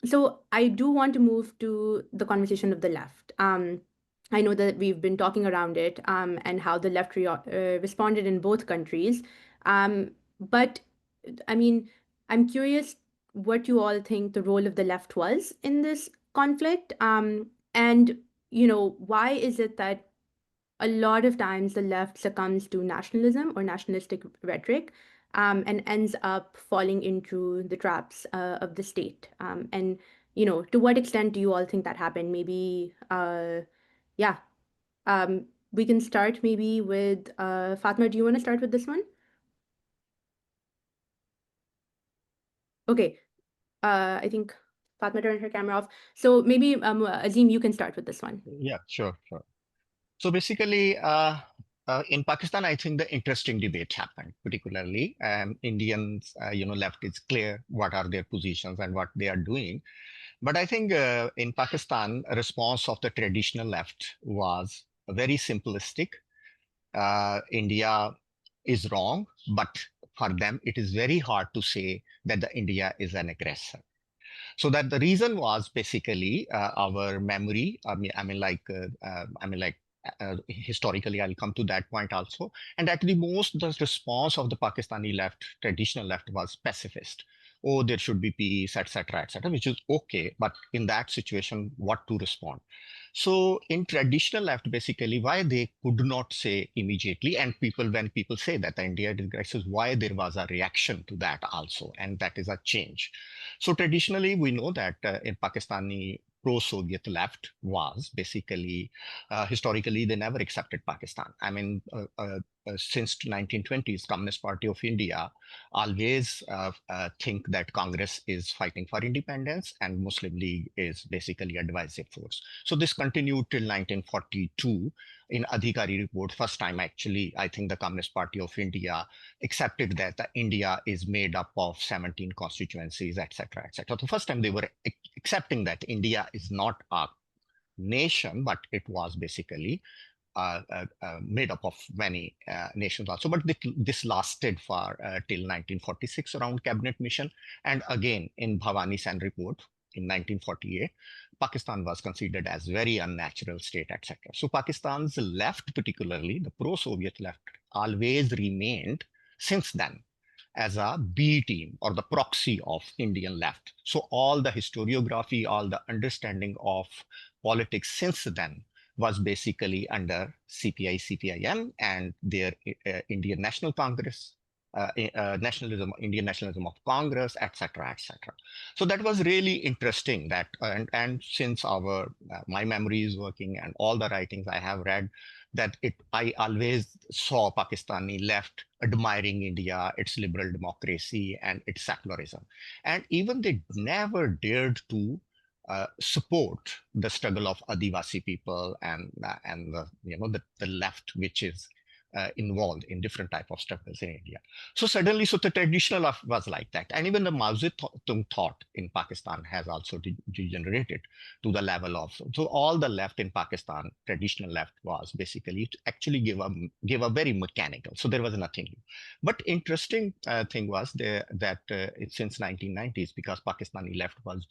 So I do want to move to the conversation of the left. I know that we've been talking around it and how the left responded in both countries. But I mean, I'm curious what you all think the role of the left was in this conflict. And, why is it that a lot of times the left succumbs to nationalism or nationalistic rhetoric and ends up falling into the traps of the state. And, to what extent do you all think that happened? Maybe, yeah, we can start maybe with Fatma. Do you want to start with this one? Okay. I think Fatma turned her camera off. So maybe Azeem, you can start with this one. Yeah, sure. So basically, in Pakistan, I think the interesting debate happened, particularly Indians, left is clear what are their positions and what they are doing. But I think in Pakistan, a response of the traditional left was very simplistic. India is wrong, but for them, it is very hard to say that the India is an aggressor. So that the reason was basically our memory. Historically, I'll come to that point also. And at the most, the response of the Pakistani left, traditional left, was pacifist. Oh, there should be peace, etc., which is okay. But in that situation, what to respond? So in traditional left, basically, why they could not say immediately, and when people say that the India is why there was a reaction to that also, and that is a change. So traditionally, we know that in Pakistani pro-Soviet left was basically, historically, they never accepted Pakistan. I mean, since 1920s, Communist Party of India always think that Congress is fighting for independence and Muslim League is basically a divisive force. So this continued till 1942 in Adhikari report. First time, actually, I think the Communist Party of India accepted that the India is made up of 17 constituencies, etc., etc. The first time they were accepting that India is not a nation, but it was basically made up of many nations also. But this lasted for till 1946 around cabinet mission. And again, in Bhavani Sen report in 1948, Pakistan was considered as very unnatural state, etc. So Pakistan's left, particularly the pro-Soviet left, always remained since then as a B team or the proxy of Indian left. So all the historiography, all the understanding of politics since then was basically under CPI, CPIM and their Indian National Congress, nationalism, Indian nationalism of Congress, etc., etc. So that was really interesting. That and since my memory is working and all the writings I have read, that I always saw Pakistani left admiring India, its liberal democracy, and its secularism, and even they never dared to support the struggle of Adivasi people and the left, which is involved in different type of struggles in India. So suddenly, so the traditional left was like that, and even the Mao Zedong thought in Pakistan has also degenerated to the level of. So all the left in Pakistan, traditional left, was basically to actually give a very mechanical. So there was nothing new. But interesting thing was that since 1990s, because Pakistani left was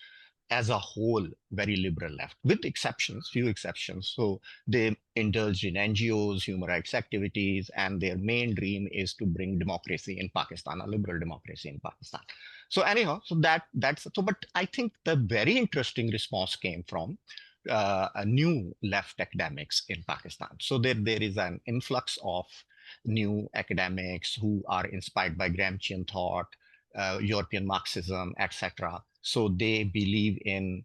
as a whole very liberal left, with exceptions, few exceptions. So they indulged in NGOs, human rights activities, and their main dream is to bring democracy in Pakistan, a liberal democracy in Pakistan. So anyhow, so that's so. But I think the very interesting response came from a new left academics in Pakistan. So there is an influx of new academics who are inspired by Gramscian thought, European Marxism, etc. So they believe in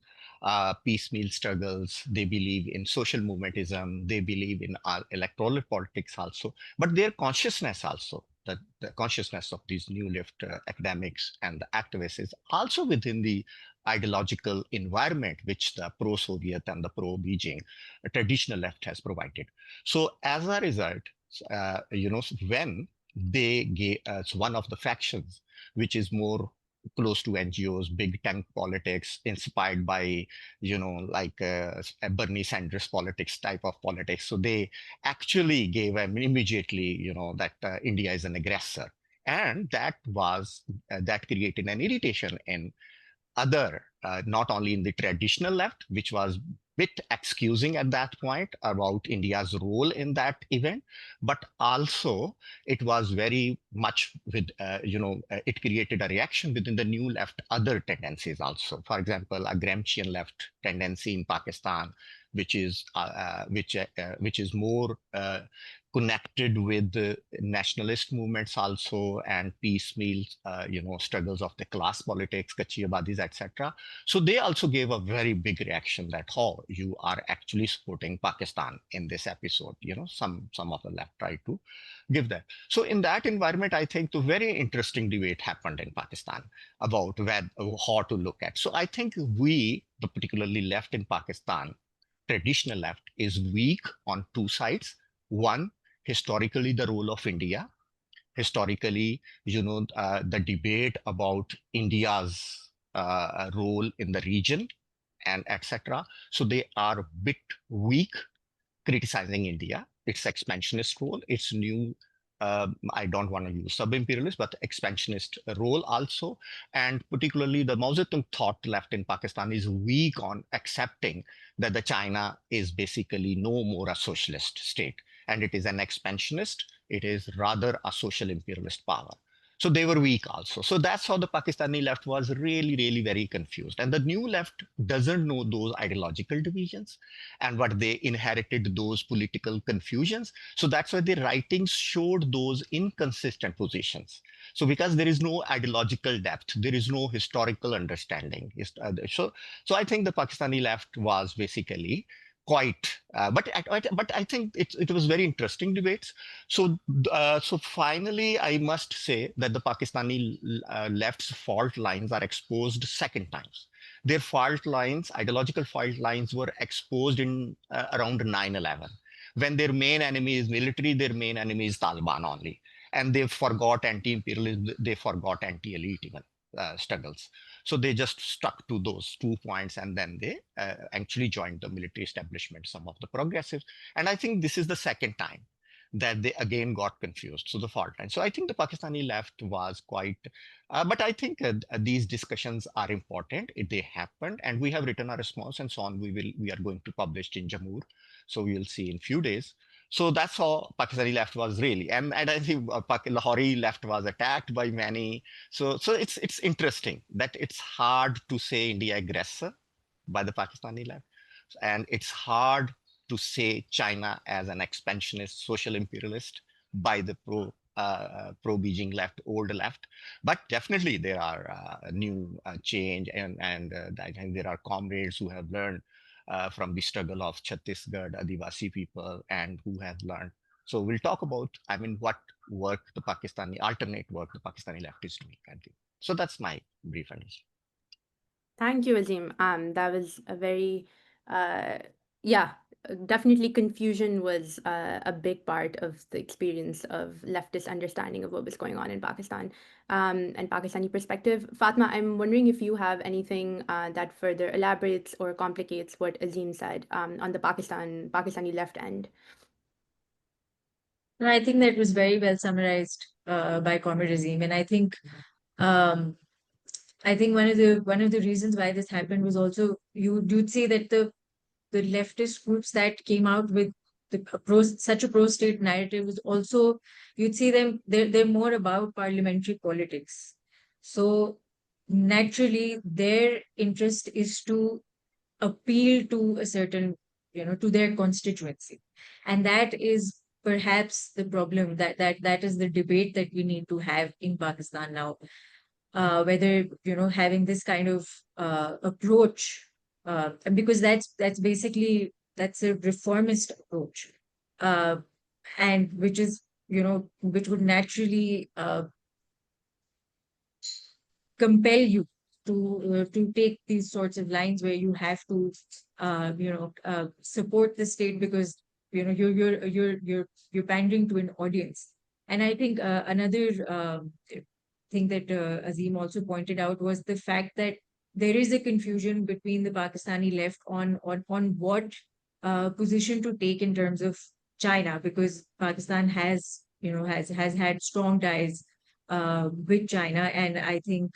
piecemeal struggles. They believe in social movementism. They believe in electoral politics also. But their consciousness also, the consciousness of these new left academics and the activists is also within the ideological environment which the pro-Soviet and the pro-Beijing traditional left has provided. So as a result, when they gave one of the factions which is more close to NGOs, big tank politics, inspired by, like Bernie Sanders politics type of politics. So they actually gave immediately, that India is an aggressor. And that created an irritation in other, not only in the traditional left, which was bit excusing at that point about India's role in that event, but also it was very much with, it created a reaction within the new left, other tendencies also. For example, a Gramscian left tendency in Pakistan, which is more connected with the nationalist movements also and piecemeal, struggles of the class politics, Kachi Abadis, etc. So they also gave a very big reaction that how you are actually supporting Pakistan in this episode. Some of the left tried to give that. So in that environment, I think the very interesting debate happened in Pakistan about how to look at. So I think the particularly left in Pakistan, traditional left, is weak on two sides. One, historically, the role of India. Historically, the debate about India's role in the region and etc. So they are a bit weak criticizing India, its expansionist role, its new, I don't want to use sub-imperialist, but expansionist role also. And particularly the Mao Zedong thought left in Pakistan is weak on accepting that the China is basically no more a socialist state. And it is an expansionist, it is rather a social imperialist power. So they were weak also. So that's how the Pakistani left was really, really very confused. And the new left doesn't know those ideological divisions and what they inherited those political confusions. So that's why their writings showed those inconsistent positions. So because there is no ideological depth, there is no historical understanding. So I think the Pakistani left was basically quite, but I think it was very interesting debates. So finally, I must say that the Pakistani left's fault lines are exposed second times. Their fault lines, ideological fault lines, were exposed in around 9/11, when their main enemy is military, their main enemy is Taliban only, and they forgot anti-imperialism, they forgot anti-elite even struggles. So they just stuck to those 2 points, and then they actually joined the military establishment, some of the progressives. And I think this is the second time that they again got confused. So the fault line. So I think the Pakistani left was quite, but I think these discussions are important. They happened, and we have written a response and so on. We are going to publish in Jammu, so we will see in few days. So that's how Pakistani left was really, and I think Lahori left was attacked by many. So it's interesting that it's hard to say India aggressor by the Pakistani left, and it's hard to say China as an expansionist social imperialist by the pro Beijing left, old left. But definitely there are new change, and I think there are comrades who have learned from the struggle of Chhattisgarh Adivasi people and who have learned. So we'll talk about, I mean, what work the Pakistani, alternate work the Pakistani left is doing, I think. So that's my brief answer. Thank you, Azeem. That was a very, yeah, definitely confusion was a big part of the experience of leftist understanding of what was going on in Pakistan, and Pakistani perspective. Fatma, I'm wondering if you have anything that further elaborates or complicates what Azeem said on the Pakistani left end. No, I think that was very well summarized by Comrade Azeem, and um, I think one of the reasons why this happened was also you'd say that the leftist groups that came out with such a pro-state narrative was also, you'd see them, they're more about parliamentary politics. So naturally, their interest is to appeal to a certain, to their constituency. And that is perhaps the problem, that is the debate that we need to have in Pakistan now. Whether, having this kind of approach, because that's basically, that's a reformist approach, uh, and which is, which would naturally compel you to take these sorts of lines where you have to support the state, because you're pandering to an audience. And I think another thing that Azeem also pointed out was the fact that there is a confusion between the Pakistani left on what position to take in terms of China, because Pakistan has had strong ties with China. And I think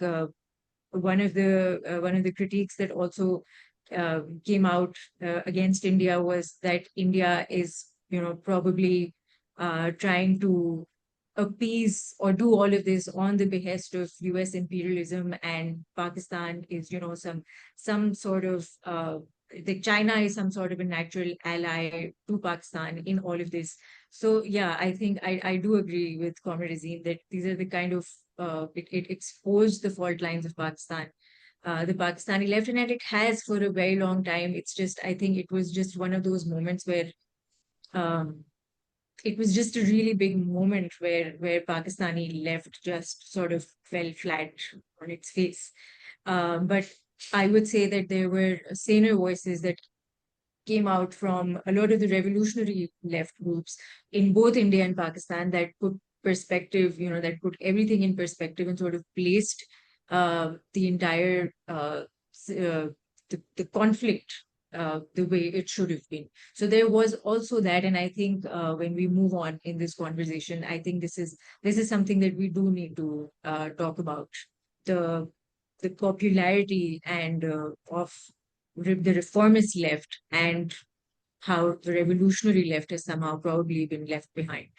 one of the critiques that also came out against India was that India is, probably trying to appease or do all of this on the behest of US imperialism, and Pakistan is, some sort of the China is some sort of a natural ally to Pakistan in all of this. So yeah, I think I do agree with Comrade Azeem that these are the kind of it exposed the fault lines of Pakistan, the Pakistani left, and it has for a very long time. It's just, I think it was just one of those moments where um, it was just a really big moment where Pakistani left just sort of fell flat on its face. But I would say that there were saner voices that came out from a lot of the revolutionary left groups in both India and Pakistan that put perspective, that put everything in perspective and sort of placed the entire the conflict the way it should have been. So there was also that, and I think when we move on in this conversation, I think this is something that we do need to talk about, the the popularity and of the reformist left, and how the revolutionary left has somehow probably been left behind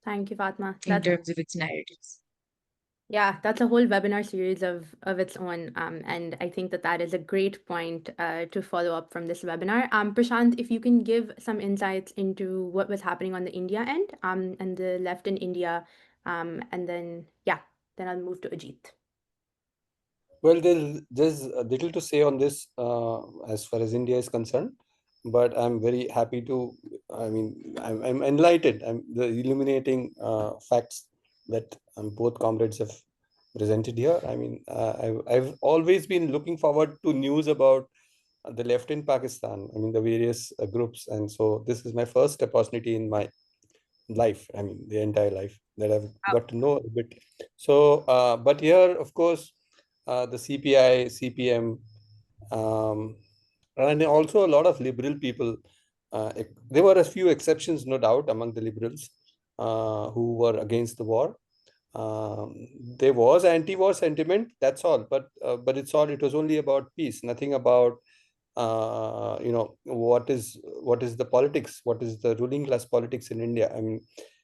Thank you, Fatma. in terms of its narratives. Yeah, that's a whole webinar series of its own, and I think that is a great point to follow up from this webinar. Prashant, if you can give some insights into what was happening on the India end, and the left in India, and then I'll move to Ajit. Well, there's little to say on this as far as India is concerned, but I'm very happy to, I mean, I'm enlightened. I'm the illuminating facts that both comrades have presented here. I mean, I've always been looking forward to news about the left in Pakistan. I mean, the various groups, and so this is my first opportunity in my life. I mean, the entire life that I've got to know a bit. So, but here, of course, the CPI, CPM, and also a lot of liberal people. There were a few exceptions, no doubt, among the liberals who were against the war. There was anti-war sentiment, that's all. But it was only about peace, nothing about what is the politics, what is the ruling class politics in India. I mean,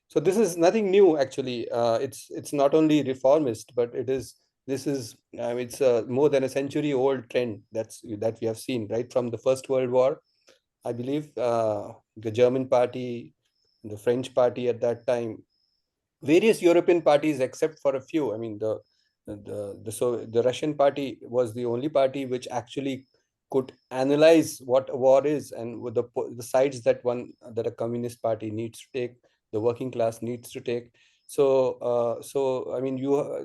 so this is nothing new actually. It's not only reformist, but this is it's a more than a century old trend that we have seen right from the First World War. I believe the German party, the French party at that time, various European parties, except for a few. I mean, the Russian party was the only party which actually could analyze what a war is and with the sides that a communist party needs to take, the working class needs to take. So I mean,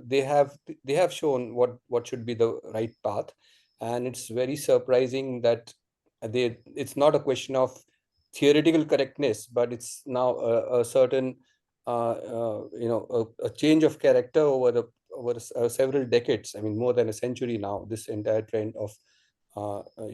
they have shown what should be the right path, and it's very surprising that it's not a question of theoretical correctness, but it's now a certain a change of character over several decades. I mean, more than a century now. This entire trend of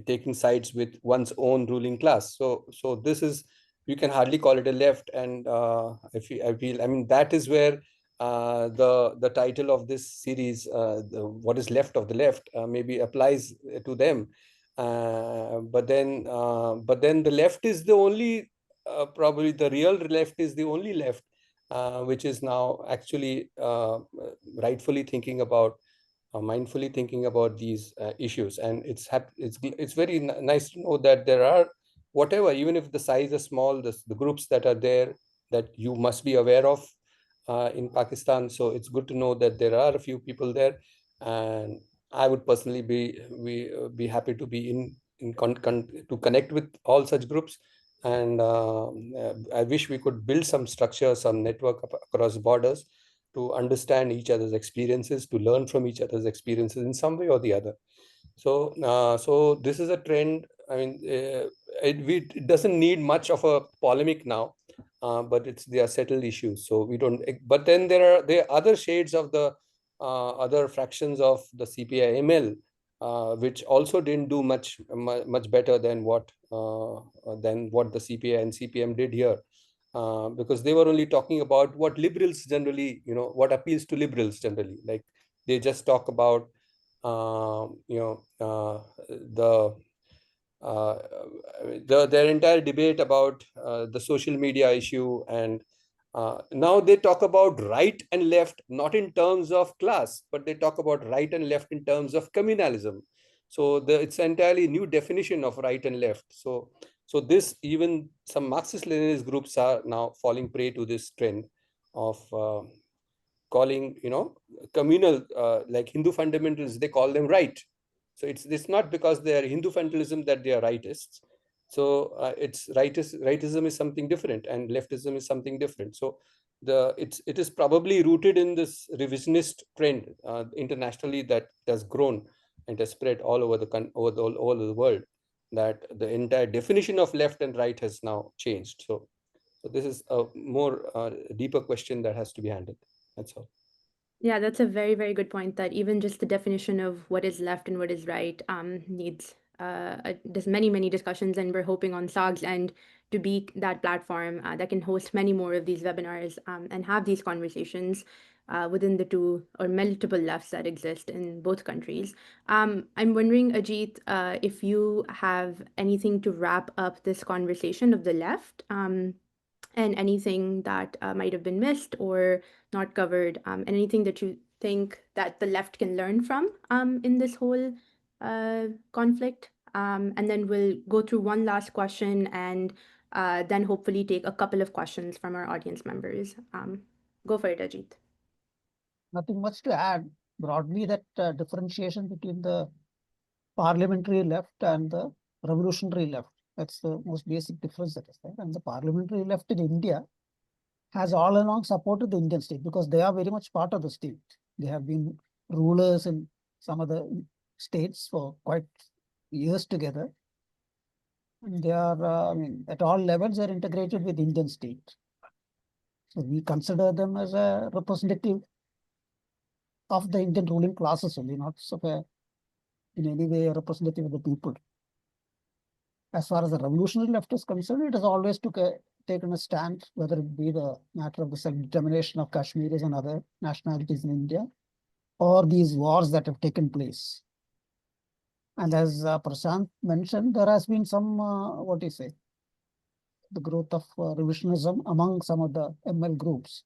taking sides with one's own ruling class. So this is, you can hardly call it a left. And I feel, I mean, that is where the title of this series, what is left of the left, maybe applies to them. But then the left is the only, probably the real left is the only left which is now actually rightfully thinking about, mindfully thinking about these issues. And it's very nice to know that there are, whatever, even if the size is small, the groups that are there that you must be aware of in Pakistan. So it's good to know that there are a few people there, and I would personally be happy to be to connect with all such groups. And I wish we could build some structure, some network across borders to understand each other's experiences, to learn from each other's experiences in some way or the other. So this is a trend. I mean, it doesn't need much of a polemic now, but they are settled issues. So we don't. But then there are other shades of the other fractions of the CPI-ML, which also didn't do much better than what the CPI and CPM did here. Because they were only talking about what liberals generally, what appeals to liberals generally. Like, they just talk about, the uh, their entire debate about the social media issue. And now they talk about right and left, not in terms of class, but they talk about right and left in terms of communalism. So it's an entirely new definition of right and left. So this, even some Marxist-Leninist groups are now falling prey to this trend of calling, communal, like Hindu fundamentalists, they call them right. So it's not because they are Hindu fundamentalism that they are rightists. So rightism is something different, and leftism is something different. So it is probably rooted in this revisionist trend internationally that has grown and has spread all over all over the world, that the entire definition of left and right has now changed. So this is a more deeper question that has to be handled. That's all. Yeah, that's a very, very good point, that even just the definition of what is left and what is right needs there's many, many discussions, and we're hoping on SAAG's end to be that platform that can host many more of these webinars and have these conversations within the two or multiple lefts that exist in both countries. I'm wondering, Ajit, if you have anything to wrap up this conversation of the left, and anything that might have been missed or not covered, and anything that you think that the left can learn from in this whole conflict. And then we'll go through one last question, and then hopefully take a couple of questions from our audience members. Go for it, Ajit. Nothing much to add. Broadly, that differentiation between the parliamentary left and the revolutionary left. That's the most basic difference that is there. And the parliamentary left in India has all along supported the Indian state because they are very much part of the state. They have been rulers in some of the states for quite years together. And they are, I mean, at all levels, they are integrated with Indian state. So we consider them as a representative of the Indian ruling classes only, not in any way a representative of the people. As far as the revolutionary left is concerned, it has always taken a stand, whether it be the matter of the self-determination of Kashmiris and other nationalities in India, or these wars that have taken place. And as Prashant mentioned, there has been some, the growth of revisionism among some of the ML groups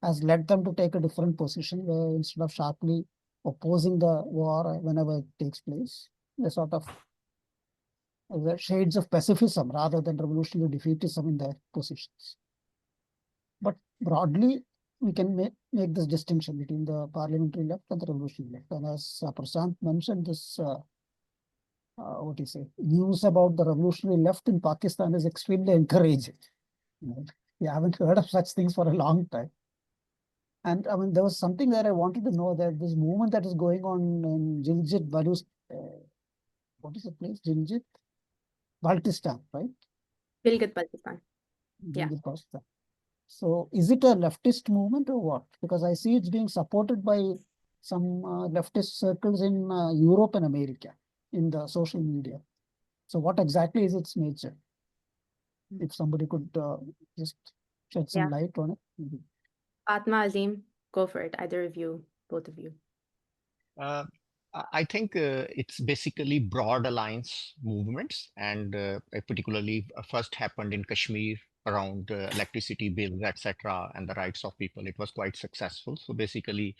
has led them to take a different position, where instead of sharply opposing the war whenever it takes place, they sort of the shades of pacifism rather than revolutionary defeatism in their positions. But broadly, we can make this distinction between the parliamentary left and the revolutionary left. And as Prashant mentioned, this news about the revolutionary left in Pakistan is extremely encouraging. We haven't heard of such things for a long time. And I mean, there was something that I wanted to know, that this movement that is going on in Gilgit-Baltistan, what is the place? Gilgit-Baltistan, right? Gilgit-Baltistan. Yeah. Gilgit-Baltistan. So is it a leftist movement or what? Because I see it's being supported by some leftist circles in Europe and America in the social media. So what exactly is its nature? If somebody could just shed some light on it. Fatma, Azeem, go for it. Either of you, both of you. I think it's basically broad alliance movements, and particularly first happened in Kashmir around electricity bills, etc., and the rights of people. It was quite successful. So basically,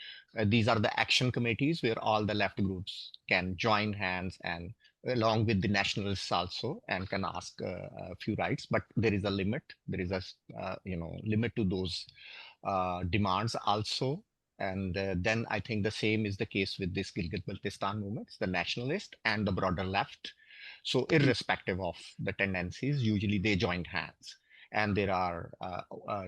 these are the action committees where all the left groups can join hands and along with the nationalists also, and can ask a few rights. But there is a limit. There is a limit to those demands also. And then I think the same is the case with this Gilgit-Baltistan movements, the nationalist and the broader left. So irrespective of the tendencies, usually they join hands. And there are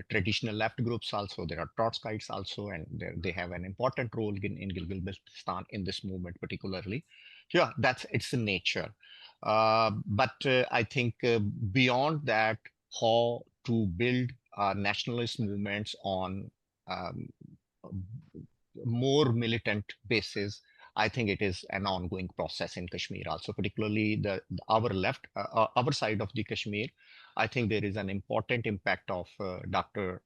traditional left groups also, there are Trotskyites also, and they have an important role in Gilgit-Baltistan in this movement particularly. Yeah, it's the nature. But I think beyond that, how to build nationalist movements on more militant basis, I think it is an ongoing process in Kashmir also, particularly our left, our side of the Kashmir. I think there is an important impact of Barrister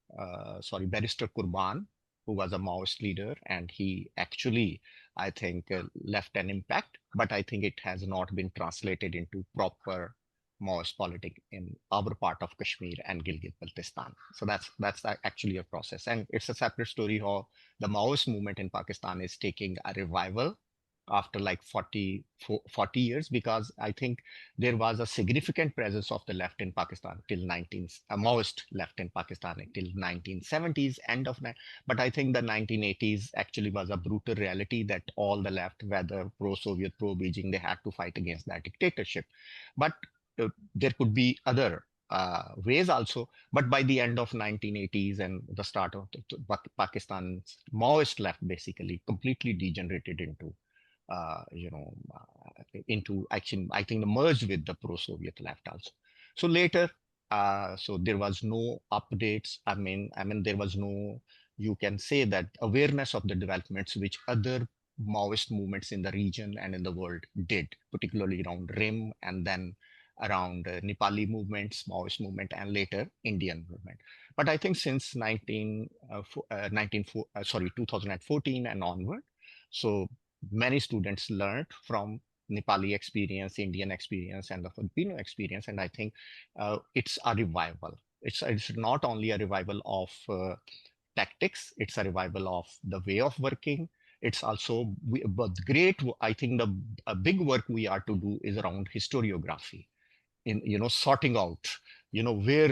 Qurban, who was a Maoist leader, and he actually, I think, left an impact, but I think it has not been translated into proper Maoist politics in our part of Kashmir and Gilgit-Baltistan. So that's actually a process, and it's a separate story how the Maoist movement in Pakistan is taking a revival after like 40 years, because I think there was a significant presence of the left in Pakistan till Maoist left in Pakistan till 1970s, but I think the 1980s actually was a brutal reality that all the left, whether pro-Soviet, pro-Beijing, they had to fight against that dictatorship. But there could be other ways also, but by the end of 1980s and the start of Pakistan's Maoist left basically completely degenerated into action. I think merged with the pro-Soviet left also. So later, so there was no updates. I mean, there was no, you can say that awareness of the developments which other Maoist movements in the region and in the world did, particularly around RIM and then around Nepali movements, Maoist movement, and later Indian movement. But I think since 2014 and onward, so many students learned from Nepali experience, Indian experience, and the Filipino experience, and I think it's a revival. It's not only a revival of tactics, it's a revival of the way of working. It's also but great. I think a big work we are to do is around historiography, in sorting out where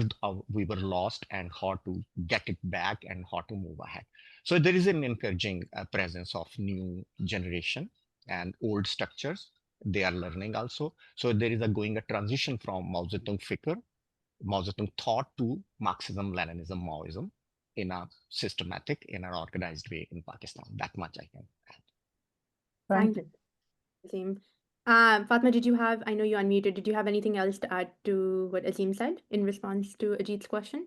we were lost and how to get it back and how to move ahead. So there is an encouraging presence of new generation and old structures. They are learning also. So there is a transition from Mao Zedong fikr, Mao Zedong thought, to Marxism, Leninism, Maoism in a systematic, in an organized way in Pakistan. That much I can add. Thank you. Azeem. Fatma, I know you unmuted, did you have anything else to add to what Azeem said in response to Ajit's question?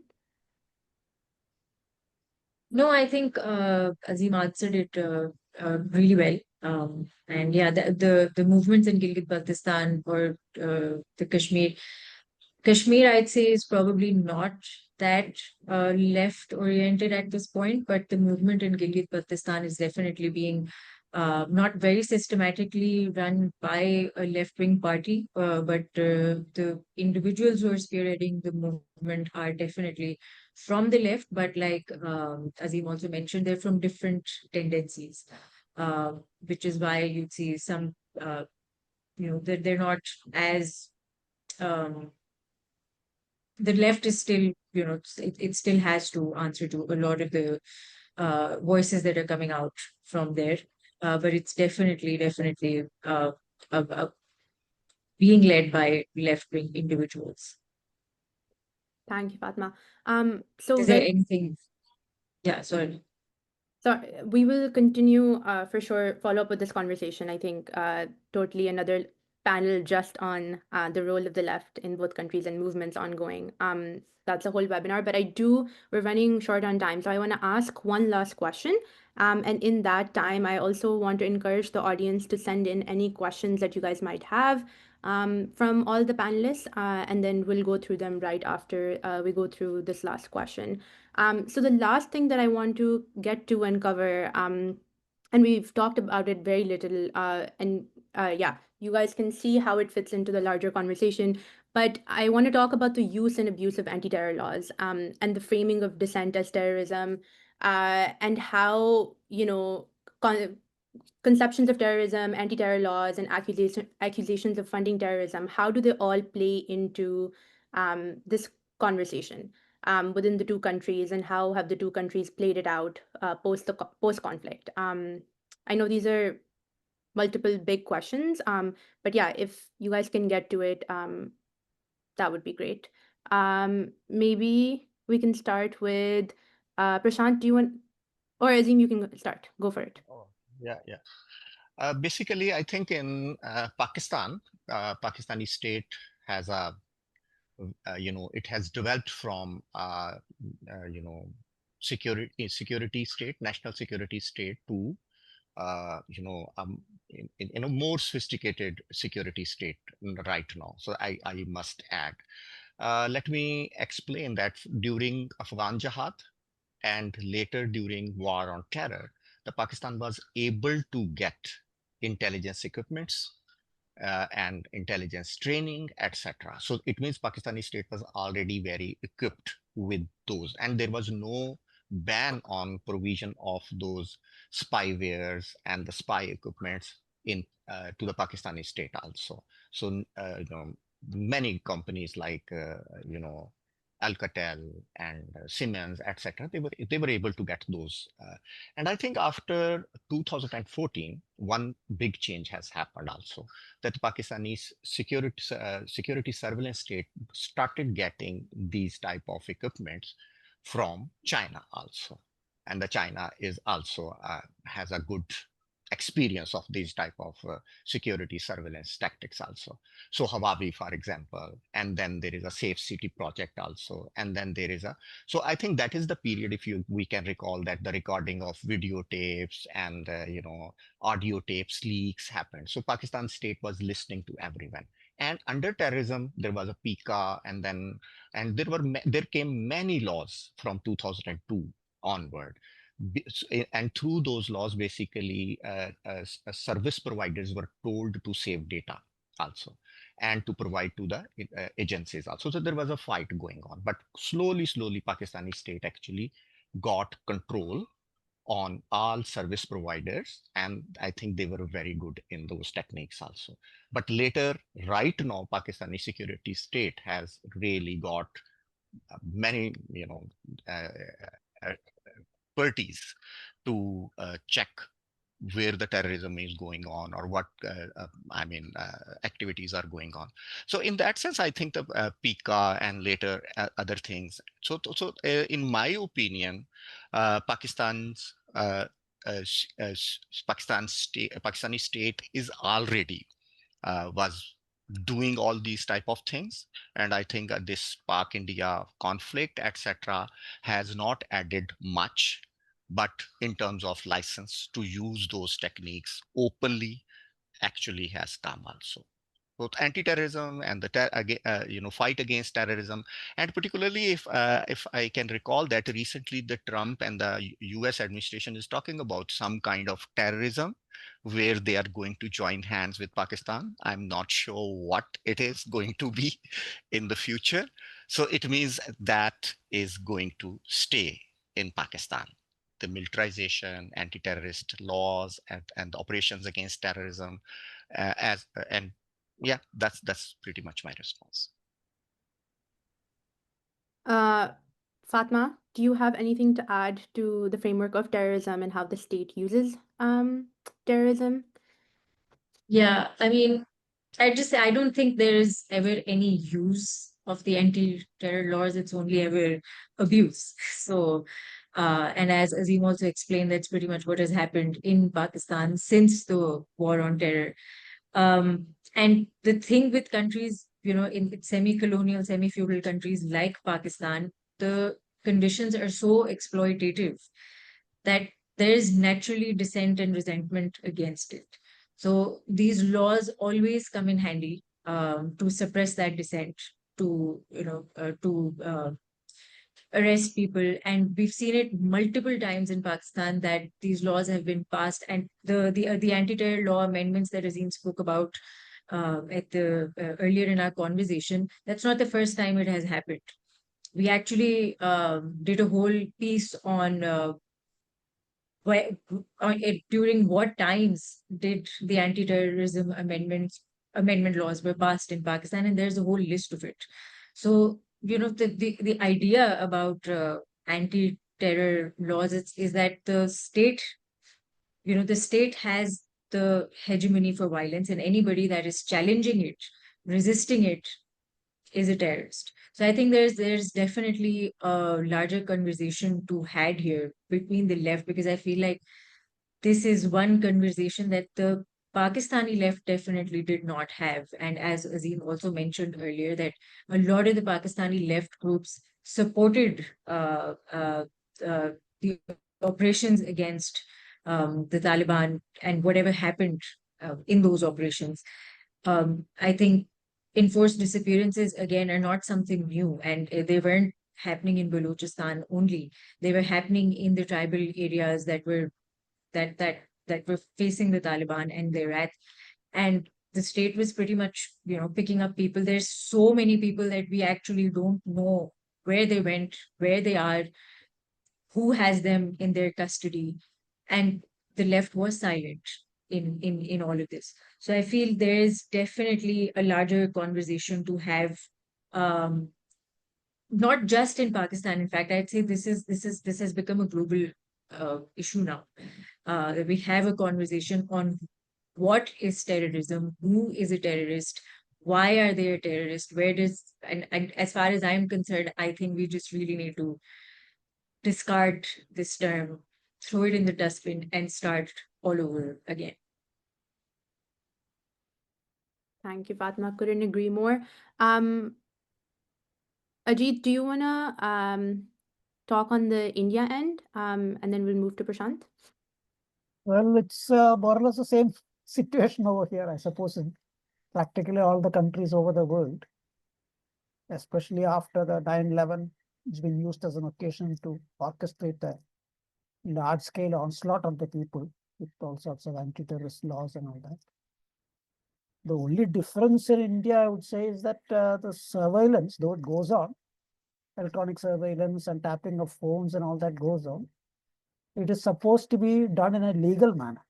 No, I think Azeem answered it really well. And yeah, the movements in Gilgit-Baltistan or the Kashmir, I'd say, is probably not that left oriented at this point, but the movement in Gilgit-Baltistan is definitely being not very systematically run by a left-wing party, but the individuals who are spearheading the movement are definitely from the left, but like Azeem also mentioned, they're from different tendencies, which is why you'd see some, they're not as um, the left is still, it still has to answer to a lot of the voices that are coming out from there. But it's definitely uh, being led by left-wing individuals. Thank you, Fatma. So Is there very anything? Yeah, sorry. So we will continue for sure, follow up with this conversation. I think totally another panel just on the role of the left in both countries and movements ongoing. That's a whole webinar, but we're running short on time. So I want to ask one last question. And in that time, I also want to encourage the audience to send in any questions that you guys might have from all the panelists, and then we'll go through them right after we go through this last question. So the last thing that I want to get to and cover, and we've talked about it very little, and yeah, you guys can see how it fits into the larger conversation. But I want to talk about the use and abuse of anti-terror laws, and the framing of dissent as terrorism, and how, conceptions of terrorism, anti-terror laws, and accusations of funding terrorism, how do they all play into this conversation within the two countries, and how have the two countries played it out post conflict? I know these are multiple big questions, but yeah, if you guys can get to it, that would be great. Maybe we can start with Prashant. Do you want, or Azeem, you can start. Go for it. Oh, yeah, yeah. Basically, I think in Pakistan, Pakistani state has it has developed from, you know, security state, national security state to, in a more sophisticated security state right now. So I must add. Let me explain that during Afghan Jihad and later during War on Terror, the Pakistan was able to get intelligence equipments and intelligence training, etc. So it means Pakistani state was already very equipped with those, and there was no ban on provision of those spywares and the spy equipments in to the Pakistani state also. So many companies like Alcatel and Siemens, etc. They were able to get those. And I think after 2014, one big change has happened also, that Pakistani security surveillance state started getting these type of equipments from China also, and the China is also has a good experience of these type of security surveillance tactics also. So Hawaii, for example, and then there is a safe city project also, and then there is a, so I think that is the period, if we can recall, that the recording of videotapes and audio tapes leaks happened. So Pakistan state was listening to everyone. And under terrorism, there was a PICA, and there came many laws from 2002 onward. And through those laws, basically, service providers were told to save data also, and to provide to the agencies also. So there was a fight going on, but slowly, Pakistani state actually got control on all service providers, and I think they were very good in those techniques also. But later, right now, Pakistani security state has really got many, uh, uh, expertise to check where the terrorism is going on, or what activities are going on. So in that sense, I think the PICA and later other things. In my opinion, Pakistan's Pakistani state is already was doing all these type of things, and I think this Pak India conflict, etc., has not added much but in terms of license to use those techniques openly actually has come also. Both anti-terrorism and the fight against terrorism, and particularly if I can recall that recently the Trump and the U.S. administration is talking about some kind of terrorism where they are going to join hands with Pakistan. I'm not sure what it is going to be in the future. So it means that is going to stay in Pakistan. The militarization, anti-terrorist laws, and operations against terrorism, as and yeah, that's pretty much my response. Uh, Fatma, do you have anything to add to the framework of terrorism and how the state uses terrorism? Yeah, I mean, I don't think there is ever any use of the anti-terror laws. It's only ever abuse. So, and as Azeem also explained, that's pretty much what has happened in Pakistan since the war on terror. And the thing with countries, in semi-colonial, semi-feudal countries like Pakistan, the conditions are so exploitative that there is naturally dissent and resentment against it. So these laws always come in handy to suppress that dissent, to arrest people, and we've seen it multiple times in Pakistan that these laws have been passed, and the anti-terror law amendments that Azeem spoke about at the earlier in our conversation. That's not the first time it has happened. We actually did a whole piece on where, during what times did the anti-terrorism amendment laws were passed in Pakistan, and there's a whole list of it. So the idea about anti-terror laws is that the state has the hegemony for violence, and anybody that is challenging it, resisting it, is a terrorist. So I think there's definitely a larger conversation to had here between the left, because I feel like this is one conversation that the Pakistani left definitely did not have. And as Azeem also mentioned earlier, that a lot of the Pakistani left groups supported the operations against the Taliban and whatever happened in those operations. I think enforced disappearances again are not something new, and they weren't happening in Balochistan only. They were happening in the tribal areas that that that were facing the Taliban and their wrath. And the state was pretty much, picking up people. There's so many people that we actually don't know where they went, where they are, who has them in their custody. And the left was silent in all of this. So I feel there is definitely a larger conversation to have, um, not just in Pakistan. In fact, I'd say this has become a global issue now. That we have a conversation on what is terrorism, who is a terrorist, why are they a terrorist, where does and as far as I'm concerned, I think we just really need to discard this term, throw it in the dustbin, and start all over again. Thank you, Fatma. Couldn't agree more. Um, Ajit, do you wanna talk on the India end, and then we'll move to Prashant? Well, it's more or less the same situation over here, I suppose, in practically all the countries over the world, especially after the 9/11. It's been used as an occasion to orchestrate a large-scale onslaught on the people with all sorts of anti-terrorist laws and all that. The only difference in India, I would say, is that the surveillance, though it goes on, electronic surveillance and tapping of phones and all that goes on, it is supposed to be done in a legal manner.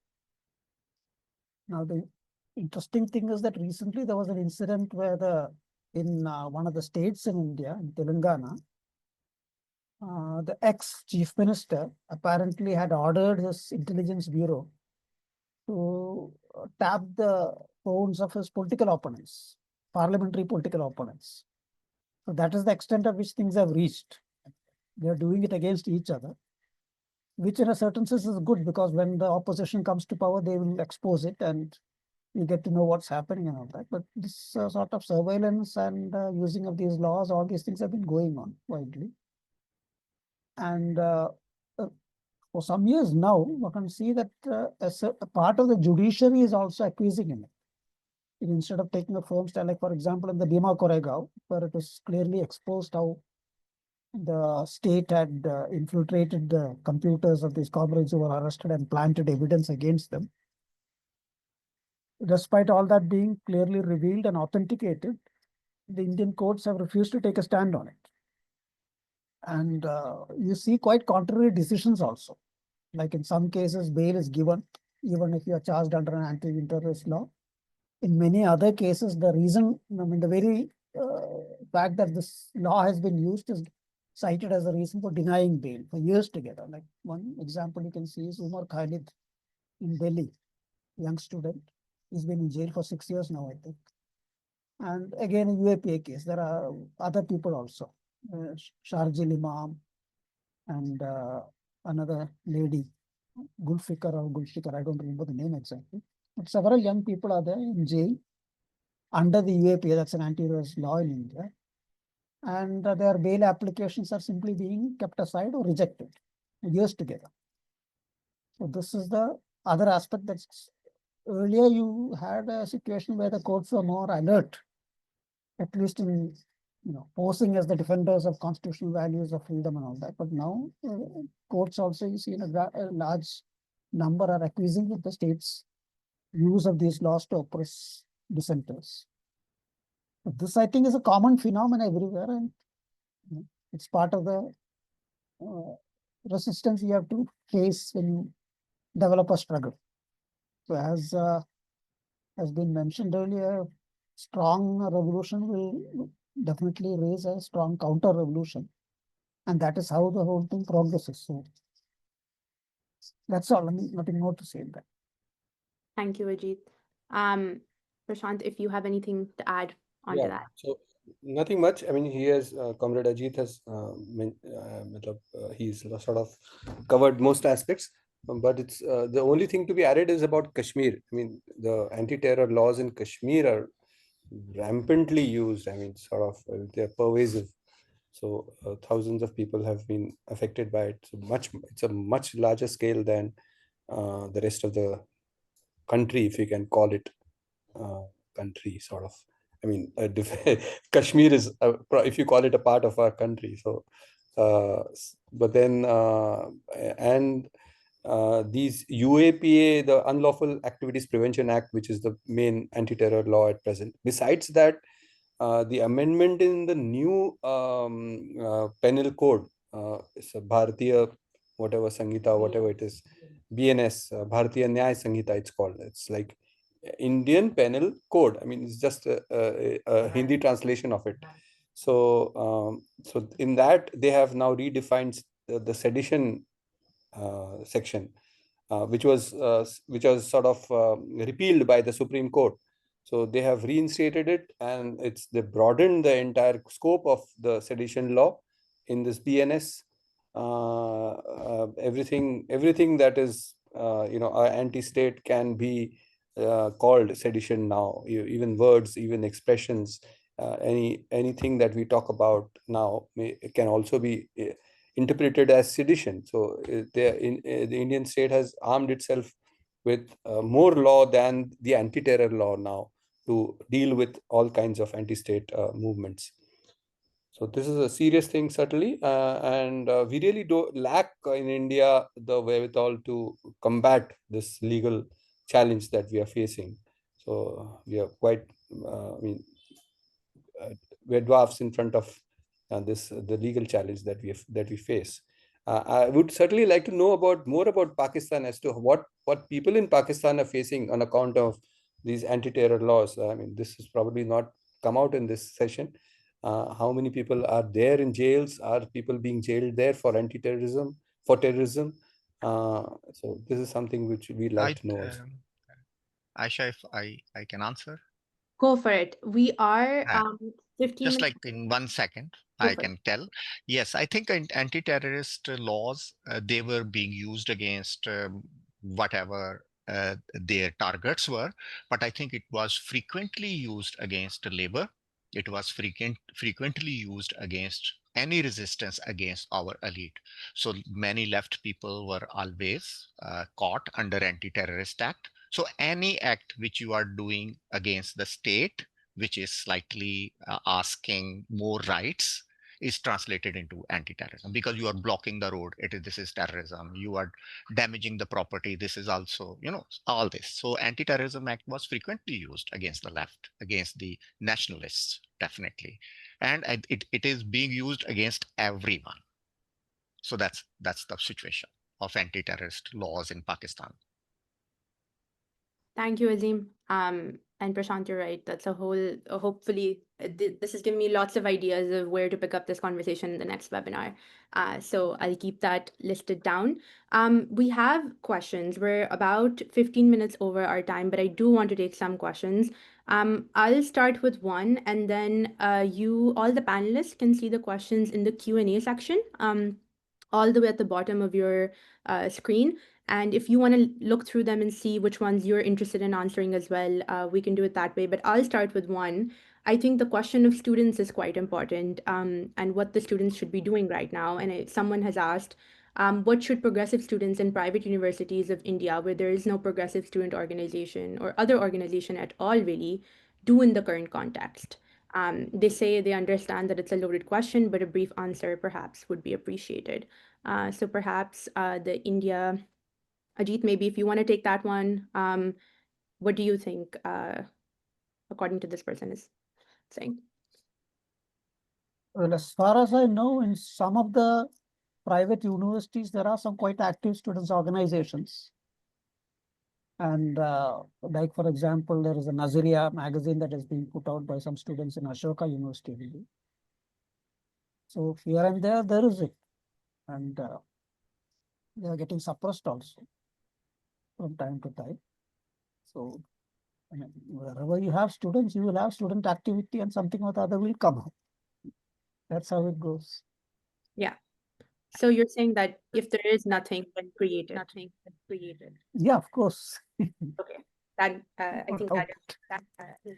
Now, the interesting thing is that recently there was an incident where in one of the states in India, in Telangana, the ex-chief minister apparently had ordered his intelligence bureau to tap the phones of his political opponents, parliamentary political opponents. So that is the extent of which things have reached. They are doing it against each other, which in a certain sense is good, because when the opposition comes to power, they will expose it and you get to know what's happening and all that. But this sort of surveillance and using of these laws, all these things have been going on widely. And For some years now, we can see that a part of the judiciary is also acquiescing in it. Instead of taking a firm stand, like for example, in the Bhima Koregaon, where it was clearly exposed how the state had infiltrated the computers of these comrades who were arrested and planted evidence against them. Despite all that being clearly revealed and authenticated, the Indian courts have refused to take a stand on it. And you see quite contrary decisions also. Like in some cases, bail is given, even if you are charged under an anti-terrorist law. In many other cases, the reason, I mean, the very fact that this law has been used is cited as a reason for denying bail for years together. Like one example you can see is Umar Khalid in Delhi, young student. He's been in jail for 6 years now, I think. And again, a UAPA case, there are other people also, Sharjil Imam and another lady, Gulfikar, I don't remember the name exactly. But several young people are there in jail under the UAPA, that's an anti-terrorist law in India. And their bail applications are simply being kept aside or rejected years together. So this is the other aspect. That's earlier you had a situation where the courts were more alert, at least in posing as the defenders of constitutional values of freedom and all that. But now courts also, you see, a large number are accusing of the state's use of these laws to oppress dissenters. But this, I think, is a common phenomenon everywhere, and it's part of the resistance you have to face when you develop a struggle. So as has been mentioned earlier, strong revolution will definitely raise a strong counter revolution. And that is how the whole thing progresses. So that's all. I mean, nothing more to say in that. Thank you, Ajit. Prashant, if you have anything to add onto Yeah, that. so nothing much. I mean, he has, Comrade Ajit has, he's sort of covered most aspects. But it's the only thing to be added is about Kashmir. I mean, the anti-terror laws in Kashmir are rampantly used. I mean, sort of they're pervasive. So thousands of people have been affected by it. So it's a much larger scale than the rest of the country, if you can call it country, sort of. I mean, Kashmir is, if you call it a part of our country. So, but then, and these UAPA, the Unlawful Activities Prevention Act, which is the main anti-terror law at present. Besides that, the amendment in the new penal code, so Bharatiya, whatever Sanghita, whatever it is, BNS, Bharatiya Nyaya Sanghita, it's called. It's like Indian Penal Code. I mean, it's just a Hindi translation of it. So, so in that they have now redefined the sedition section, which was sort of repealed by the Supreme Court. So they have reinstated it, and they broadened the entire scope of the sedition law in this BNS. Everything that is anti-state can be called sedition now. Even words, even expressions, anything that we talk about now can also be interpreted as sedition. So the Indian state has armed itself with more law than the anti-terror law now to deal with all kinds of anti-state movements. So this is a serious thing, certainly, and we really do lack in India the wherewithal to combat this legal challenge that we are facing. So we are quite, we're dwarfs in front of the legal challenge that we face. I would certainly like to know more about Pakistan, as to what people in Pakistan are facing on account of these anti-terror laws. I mean, this has probably not come out in this session. How many people are there in jails? Are people being jailed there for anti-terrorism, for terrorism? So this is something which we'd like to know also. Aisha, if I can answer. Go for it. We are Uh, 15 just minutes. like in 1 second, Go I for it. can tell. Yes, I think anti-terrorist laws, they were being used against whatever their targets were, but I think it was frequently used against labor. It was frequently used against any resistance against our elite. So many left people were always caught under Anti-Terrorist Act. So any act which you are doing against the state, which is slightly asking more rights, is translated into anti-terrorism, because you are blocking the road. This is terrorism. You are damaging the property. This is also, all this. So anti-terrorism act was frequently used against the left, against the nationalists, definitely. And it is being used against everyone. So that's the situation of anti-terrorist laws in Pakistan. Thank you, Azeem. And Prashant, you're right. That's a whole, hopefully, this has given me lots of ideas of where to pick up this conversation in the next webinar. So I'll keep that listed down. We have questions. We're about 15 minutes over our time, but I do want to take some questions. I'll start with one, and then all the panelists, can see the questions in the Q&A section, all the way at the bottom of your screen. And if you want to look through them and see which ones you're interested in answering as well, we can do it that way. But I'll start with one. I think the question of students is quite important, and what the students should be doing right now. And someone has asked, what should progressive students in private universities of India, where there is no progressive student organization or other organization at all really, do in the current context? They say they understand that it's a loaded question, but a brief answer perhaps would be appreciated. So perhaps the India Ajit, maybe if you want to take that one, what do you think, according to this person is saying? Well, as far as I know, in some of the private universities, there are some quite active students' organizations. And like, for example, there is a Nazariya magazine that is being put out by some students in Ashoka University. So here and there is it. And they are getting suppressed also from time to time. So I mean, wherever you have students, you will have student activity and something or the other will come up. That's how it goes. Yeah. So you're saying that if there is nothing, then create it. Yeah, of course. Okay. That I No think doubt. that is.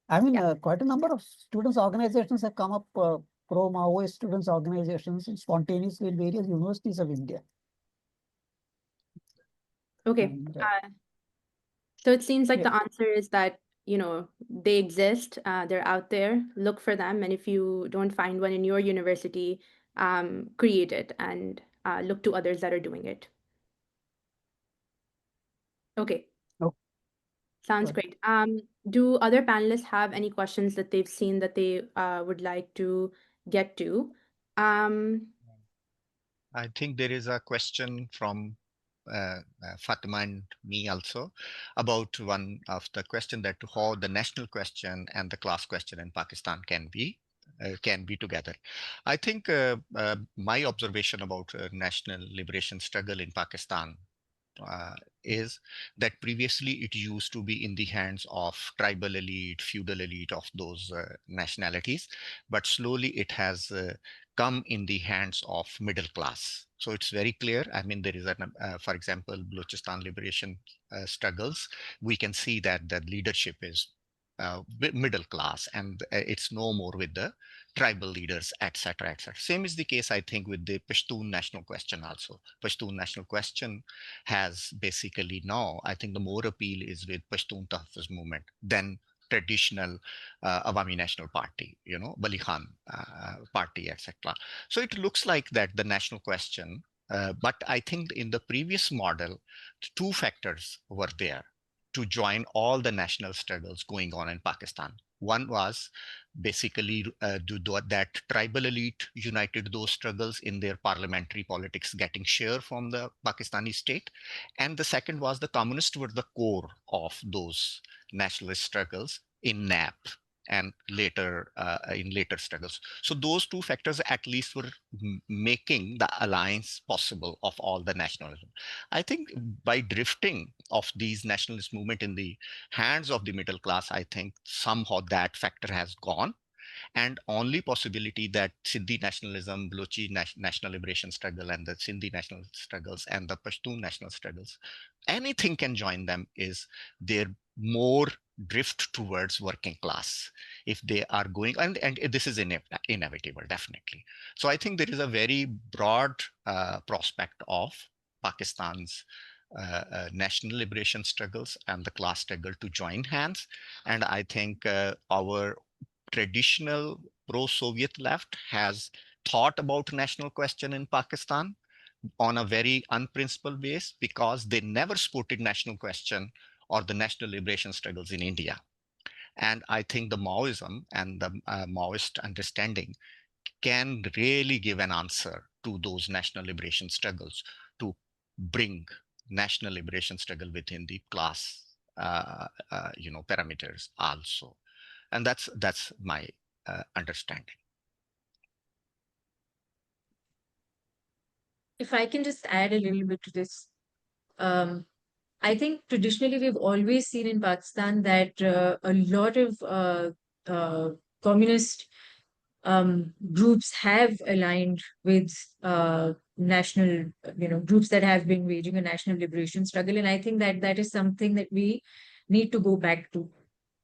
I mean, Yeah. quite a number of students' organizations have come up, pro-Maoist students' organizations spontaneously in various universities of India. Okay. And, So it seems like yeah. the answer is that, they exist, they're out there, look for them, and if you don't find one in your university, create it and look to others that are doing it. Okay. Oh, Sounds good. great. Do other panelists have any questions that they've seen that they would like to get to? I think there is a question from Fatima and me also about one of the question, that how the national question and the class question in Pakistan can be together. I think my observation about national liberation struggle in Pakistan uh, is that previously it used to be in the hands of tribal elite, feudal elite of those nationalities, but slowly it has come in the hands of middle class. So it's very clear. I mean, there is for example, Balochistan liberation struggles. We can see that the leadership is middle class, and it's no more with the tribal leaders, etc., etc. Same is the case, I think, with the Pashtun national question also. Pashtun national question has basically now, I think the more appeal is with Pashtun Tahfiz movement than traditional Awami National Party, Bali Khan party, etc. So it looks like that the national question, but I think in the previous model, two factors were there to join all the national struggles going on in Pakistan. One was basically that tribal elite united those struggles in their parliamentary politics, getting share from the Pakistani state. And the second was the communists were the core of those nationalist struggles in NAP and later in later struggles. So those two factors at least were making the alliance possible of all the nationalism. I think by drifting of these nationalist movement in the hands of the middle class, I think somehow that factor has gone, and only possibility that Sindhi nationalism, Balochi national liberation struggle, and the Sindhi national struggles and the Pashtun national struggles, anything can join them, is their more drift towards working class if they are going, and this is inevitable, definitely. So I think there is a very broad prospect of Pakistan's national liberation struggles and the class struggle to join hands. And I think our traditional pro-Soviet left has thought about national question in Pakistan on a very unprincipled base, because they never supported national question or the national liberation struggles in India. And I think the Maoism and the Maoist understanding can really give an answer to those national liberation struggles, to bring national liberation struggle within the class parameters also. And that's my understanding. If I can just add a little bit to this, I think traditionally we've always seen in Pakistan that a lot of communist groups have aligned with national, groups that have been waging a national liberation struggle. And I think that that is something that we need to go back to.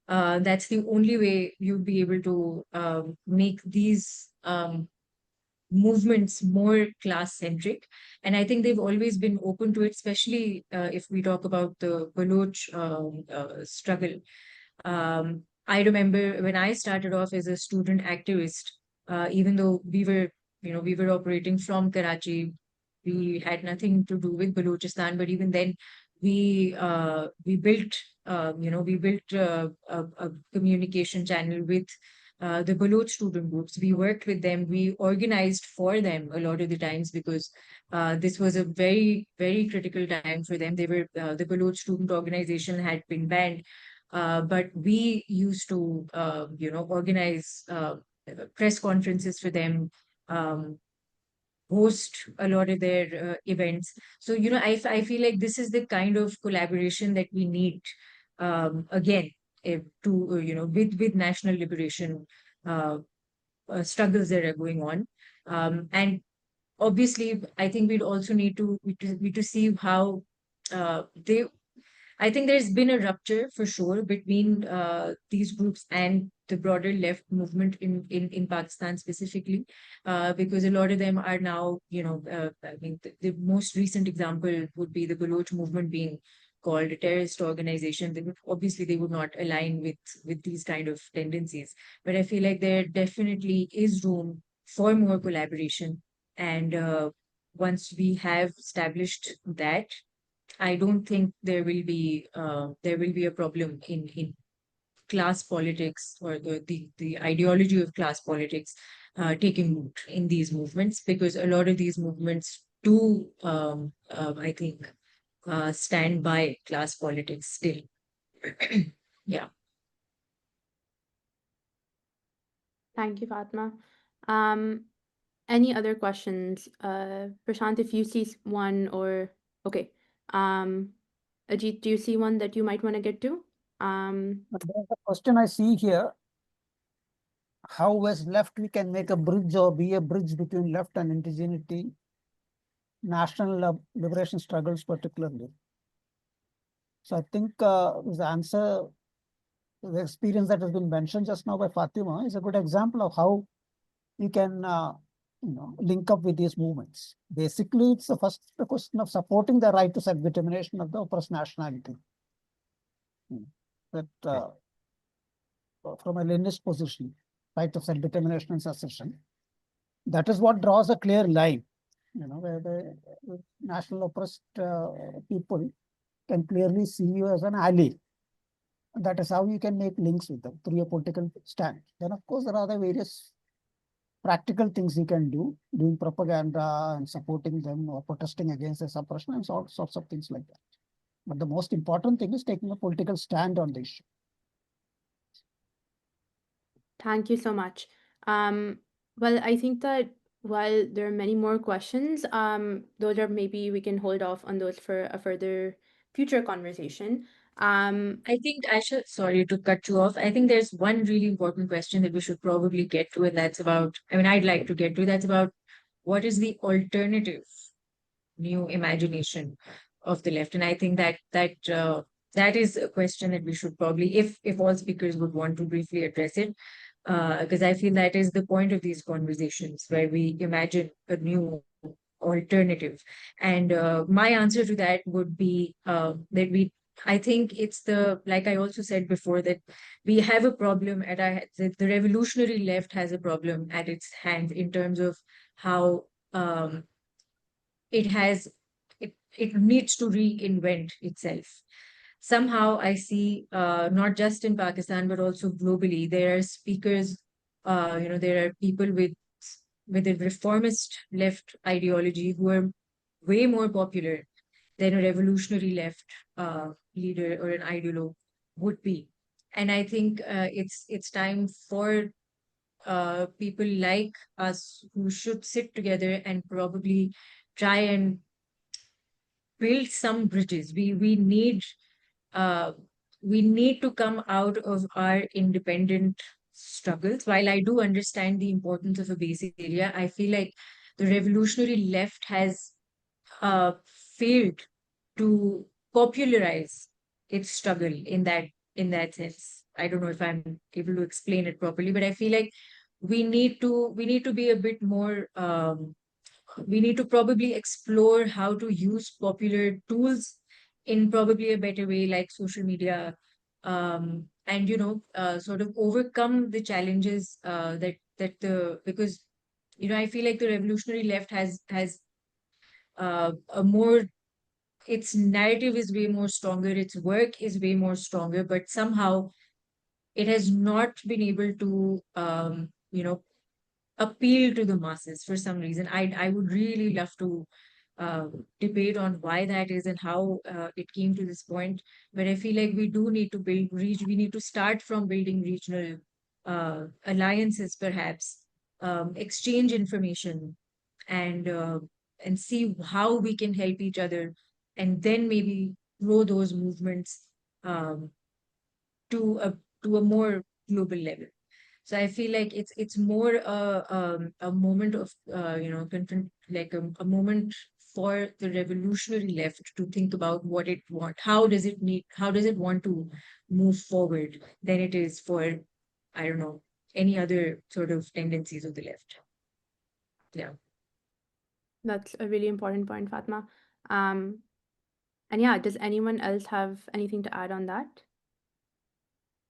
That's the only way you'll be able to make these movements more class centric. And I think they've always been open to it, especially if we talk about the Baloch struggle. I remember when I started off as a student activist, even though we were operating from Karachi, we had nothing to do with Balochistan, but even then we built a communication channel with the Baloch student groups. We worked with them. We organized for them a lot of the times, because this was a very, very critical time for them. They were the Baloch student organization had been banned, but we used to organize press conferences for them, host a lot of their events. So I feel like this is the kind of collaboration that we need, again, to with national liberation struggles that are going on. And obviously, I think we'd also need to see how they. I think there's been a rupture for sure between these groups and the broader left movement in Pakistan specifically, because a lot of them are now, I mean, the most recent example would be the Baloch movement being called a terrorist organization. Obviously they would not align with these kind of tendencies, but I feel like there definitely is room for more collaboration. And once we have established that, I don't think there will be a problem in class politics, or the ideology of class politics taking root in these movements, because a lot of these movements do, I think, stand by class politics still. Yeah. Thank you, Fatma. Any other questions? Prashant, if you see one, or okay. Ajit, do you see one that you might want to get to? There's a question I see here. How as left we can make a bridge or be a bridge between left and indigeneity, national liberation struggles particularly. So I think the answer, the experience that has been mentioned just now by Fatima is a good example of how you can link up with these movements. Basically, it's the question of supporting the right to self-determination of the oppressed nationality. That from a Leninist position, right of self-determination and secession, that is what draws a clear line, where the national oppressed people can clearly see you as an ally. That is how you can make links with them through a political stand. Then, of course, there are the various practical things you can do, doing propaganda and supporting them or protesting against the suppression and all sorts of things like that. But the most important thing is taking a political stand on the issue. Thank you so much. Well, I think that while there are many more questions, those are, maybe we can hold off on those for a further future conversation. I think sorry to cut you off. I think there's one really important question that we should probably get to, and that's about, I mean, I'd like to get to, that's about what is the alternative new imagination of the left. And I think that that is a question that we should probably, if all speakers would want to briefly address it, because I feel that is the point of these conversations, where we imagine a new alternative. And my answer to that would be that I think it's like I also said before, that we have a problem the revolutionary left has a problem at its hands in terms of how it has, it needs to reinvent itself. Somehow I see, not just in Pakistan, but also globally, there are speakers, there are people with a reformist left ideology who are way more popular than a revolutionary left leader or an ideologue would be. And I think it's time for people like us who should sit together and probably try and build some bridges. Uh, we need to come out of our independent struggles. While I do understand the importance of a basic area, I feel like the revolutionary left has uh, failed to popularize its struggle in that sense. I don't know if I'm able to explain it properly, but I feel like we need to be a bit more we need to probably explore how to use popular tools in probably a better way, like social media, and sort of overcome the challenges because I feel like the revolutionary left has a more, its narrative is way more stronger, its work is way more stronger, but somehow it has not been able to appeal to the masses for some reason. I would really love to debate on why that is and how it came to this point. But I feel like we do need to we need to start from building regional alliances, perhaps, exchange information, and see how we can help each other, and then maybe grow those movements um, to a more global level. So I feel like it's more a moment of like a moment for the revolutionary left to think about what it want, how does it want to move forward, than it is for, I don't know, any other sort of tendencies of the left. Yeah. That's a really important point, Fatma. And yeah, does anyone else have anything to add on that?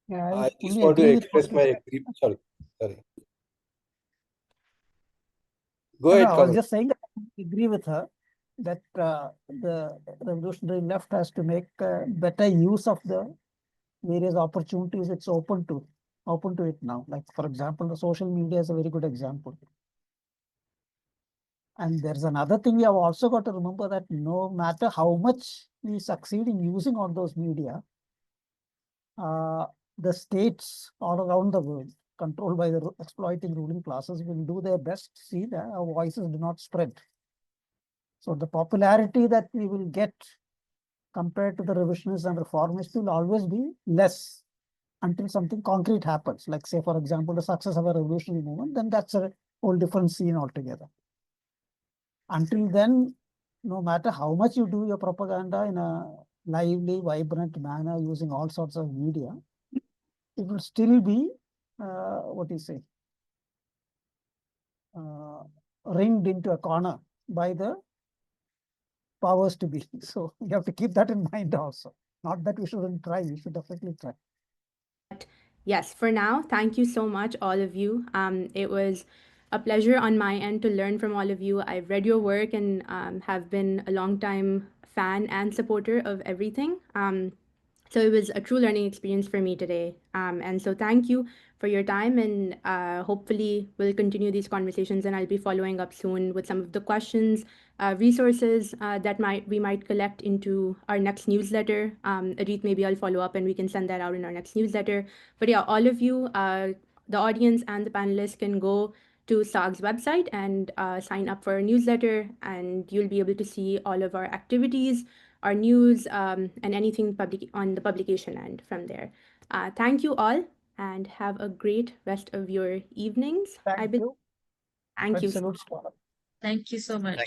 Yeah, I just fully want to agree with express what you my said. sorry. Go No, ahead, I was Kamal. just saying that I agree with her that the revolutionary left has to make better use of the various opportunities it's open to it now. Like, for example, the social media is a very good example. And there's another thing we have also got to remember, that no matter how much we succeed in using all those media, the states all around the world, controlled by the exploiting ruling classes, will do their best to see that our voices do not spread. So the popularity that we will get compared to the revisionists and reformists will always be less until something concrete happens. Like, say, for example, the success of a revolutionary movement, then that's a whole different scene altogether. Until then, no matter how much you do your propaganda in a lively, vibrant manner using all sorts of media, it will still be, what do you say, ringed into a corner by the powers to be. So you have to keep that in mind also. Not that we shouldn't try, we should definitely try. Yes, for now, thank you so much, all of you. It was a pleasure on my end to learn from all of you. I've read your work and have been a long time fan and supporter of everything. So it was a true learning experience for me today. And so thank you for your time, and hopefully we'll continue these conversations, and I'll be following up soon with some of the questions, resources that we might collect into our next newsletter. Ajit, maybe I'll follow up and we can send that out in our next newsletter. But yeah, all of you, the audience and the panelists, can go to SAAG's website and sign up for a newsletter, and you'll be able to see all of our activities, our news, and anything on the publication end from there. Thank you all, and have a great rest of your evenings. Thank you. Thank you. Salutes to all. Thank you so much.